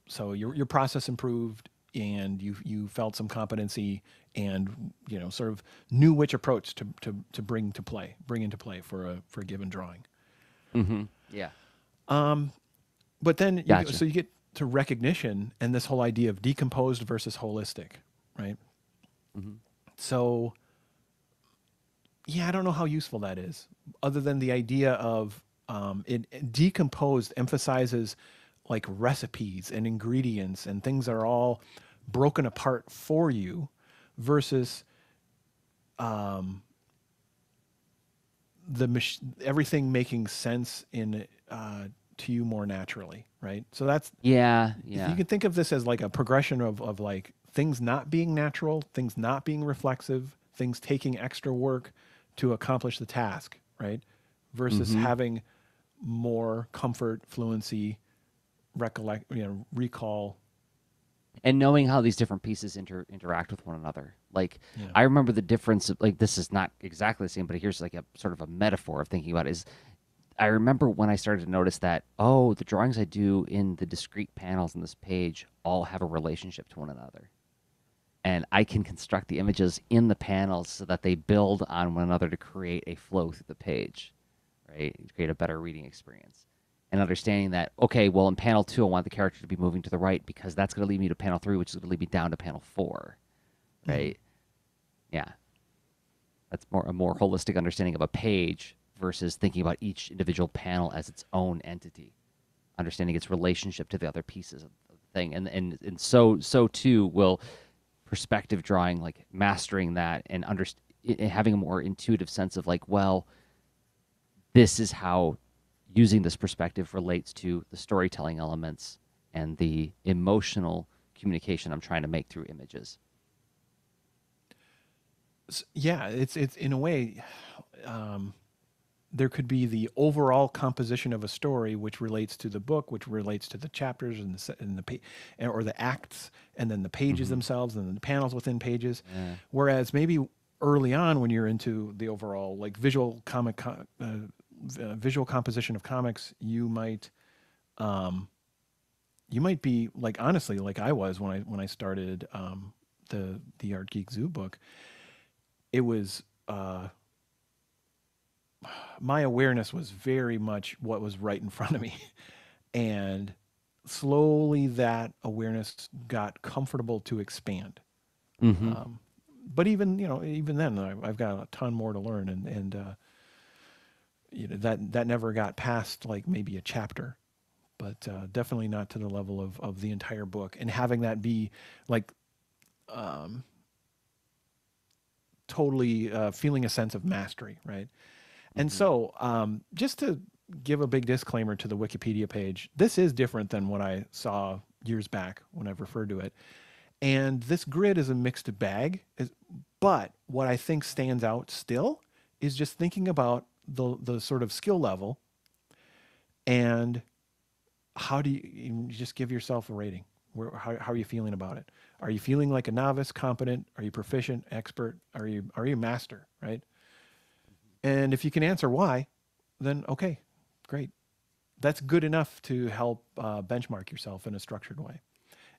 So your process improved, and you felt some competency, and sort of knew which approach to bring into play for a given drawing. Mm-hmm. Yeah. But then Gotcha. so you get to recognition and this whole idea of decomposed versus holistic, right? Mm-hmm. So yeah, I don't know how useful that is, other than the idea of it decomposed emphasizes like recipes and ingredients and things that are all broken apart for you, versus everything making sense in to you more naturally, right? So that's Yeah. you Yeah. can think of this as like a progression of like things not being natural, things not being reflexive, things taking extra work to accomplish the task, right? Versus Mm-hmm. having more comfort, fluency, recall. And knowing how these different pieces interact with one another. Like, Yeah. I remember the difference. Like, this is not exactly the same, but here's like a sort of a metaphor of thinking about it. Is I remember when I started to notice that, oh, the drawings I do in the discrete panels in this page all have a relationship to one another. And I can construct the images in the panels so that they build on one another to create a flow through the page, right? Create a better reading experience. And understanding that, okay, well, in panel two, I want the character to be moving to the right because that's going to lead me to panel three, which is going to lead me down to panel four, Mm-hmm. right? Yeah. That's a more holistic understanding of a page versus thinking about each individual panel as its own entity, understanding its relationship to the other pieces of the thing. And so too will perspective drawing, like mastering that and having a more intuitive sense of like, well, this is how using this perspective relates to the storytelling elements and the emotional communication I'm trying to make through images. Yeah, it's in a way, um, there could be the overall composition of a story, which relates to the book, which relates to the chapters or the acts, and then the pages themselves, and then the panels within pages. Yeah. Whereas maybe early on, when you're into the overall like visual composition of comics, you might be like, honestly, like I was when I started the Art Geek Zoo book. It was my awareness was very much what was right in front of me, and slowly that awareness got comfortable to expand. But even then, I've got a ton more to learn, and that never got past like maybe a chapter, but definitely not to the level of the entire book, and having that be like totally feeling a sense of mastery, right? And so just to give a big disclaimer to the Wikipedia page, this is different than what I saw years back when I've referred to it. And this grid is a mixed bag, but what I think stands out still is just thinking about the sort of skill level, and how do you just give yourself a rating? How are you feeling about it? Are you feeling like a novice, competent? Are you proficient, expert? Are you master, right? And if you can answer why, then okay, great. That's good enough to help benchmark yourself in a structured way,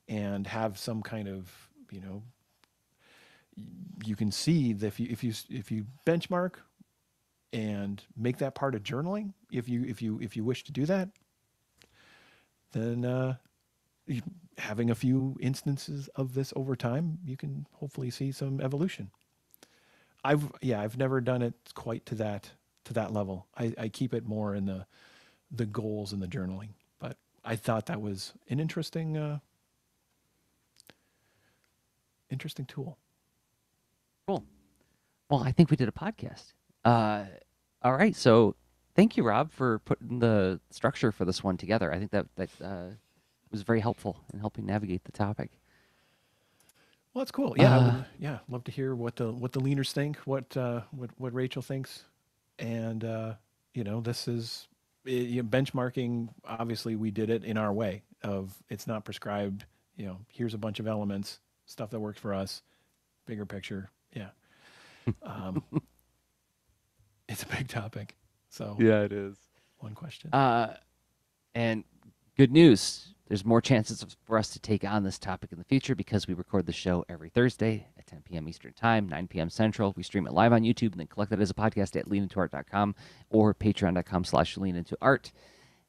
and have some kind of, you can see that if you benchmark and make that part of journaling, if you wish to do that, then having a few instances of this over time, you can hopefully see some evolution. I've never done it quite to that level. I keep it more in the goals and the journaling, but I thought that was an interesting tool. Cool. Well, I think we did a podcast. All right. So thank you, Rob, for putting the structure for this one together. I think that was very helpful in helping navigate the topic. Well, that's cool. Yeah, I would, love to hear what the leaners think, what Rachel thinks, and this is benchmarking. Obviously, we did it in our way of, it's not prescribed. Here's a bunch of elements, stuff that works for us, bigger picture. Yeah, it's a big topic. So yeah, it is. One question. And good news. There's more chances for us to take on this topic in the future, because we record the show every Thursday at 10 p.m. Eastern Time, 9 p.m. Central. We stream it live on YouTube and then collect it as a podcast at leanintoart.com or patreon.com/leanintoart.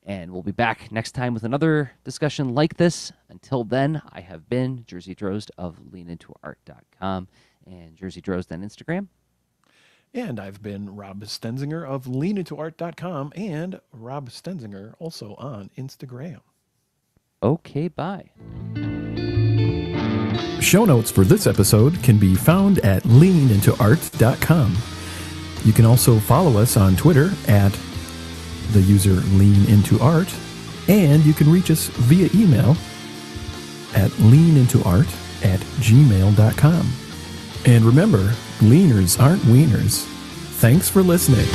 And we'll be back next time with another discussion like this. Until then, I have been Jersey Drozd of leanintoart.com and Jersey Drozd on Instagram. And I've been Rob Stenzinger of leanintoart.com and Rob Stenzinger also on Instagram. Okay, bye. Show notes for this episode can be found at leanintoart.com. You can also follow us on Twitter at the user leanintoart, and you can reach us via email at leanintoart@gmail.com. And remember, leaners aren't wieners. Thanks for listening.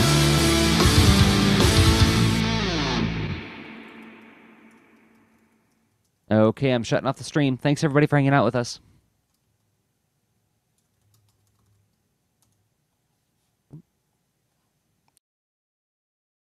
Okay, I'm shutting off the stream. Thanks, everybody, for hanging out with us.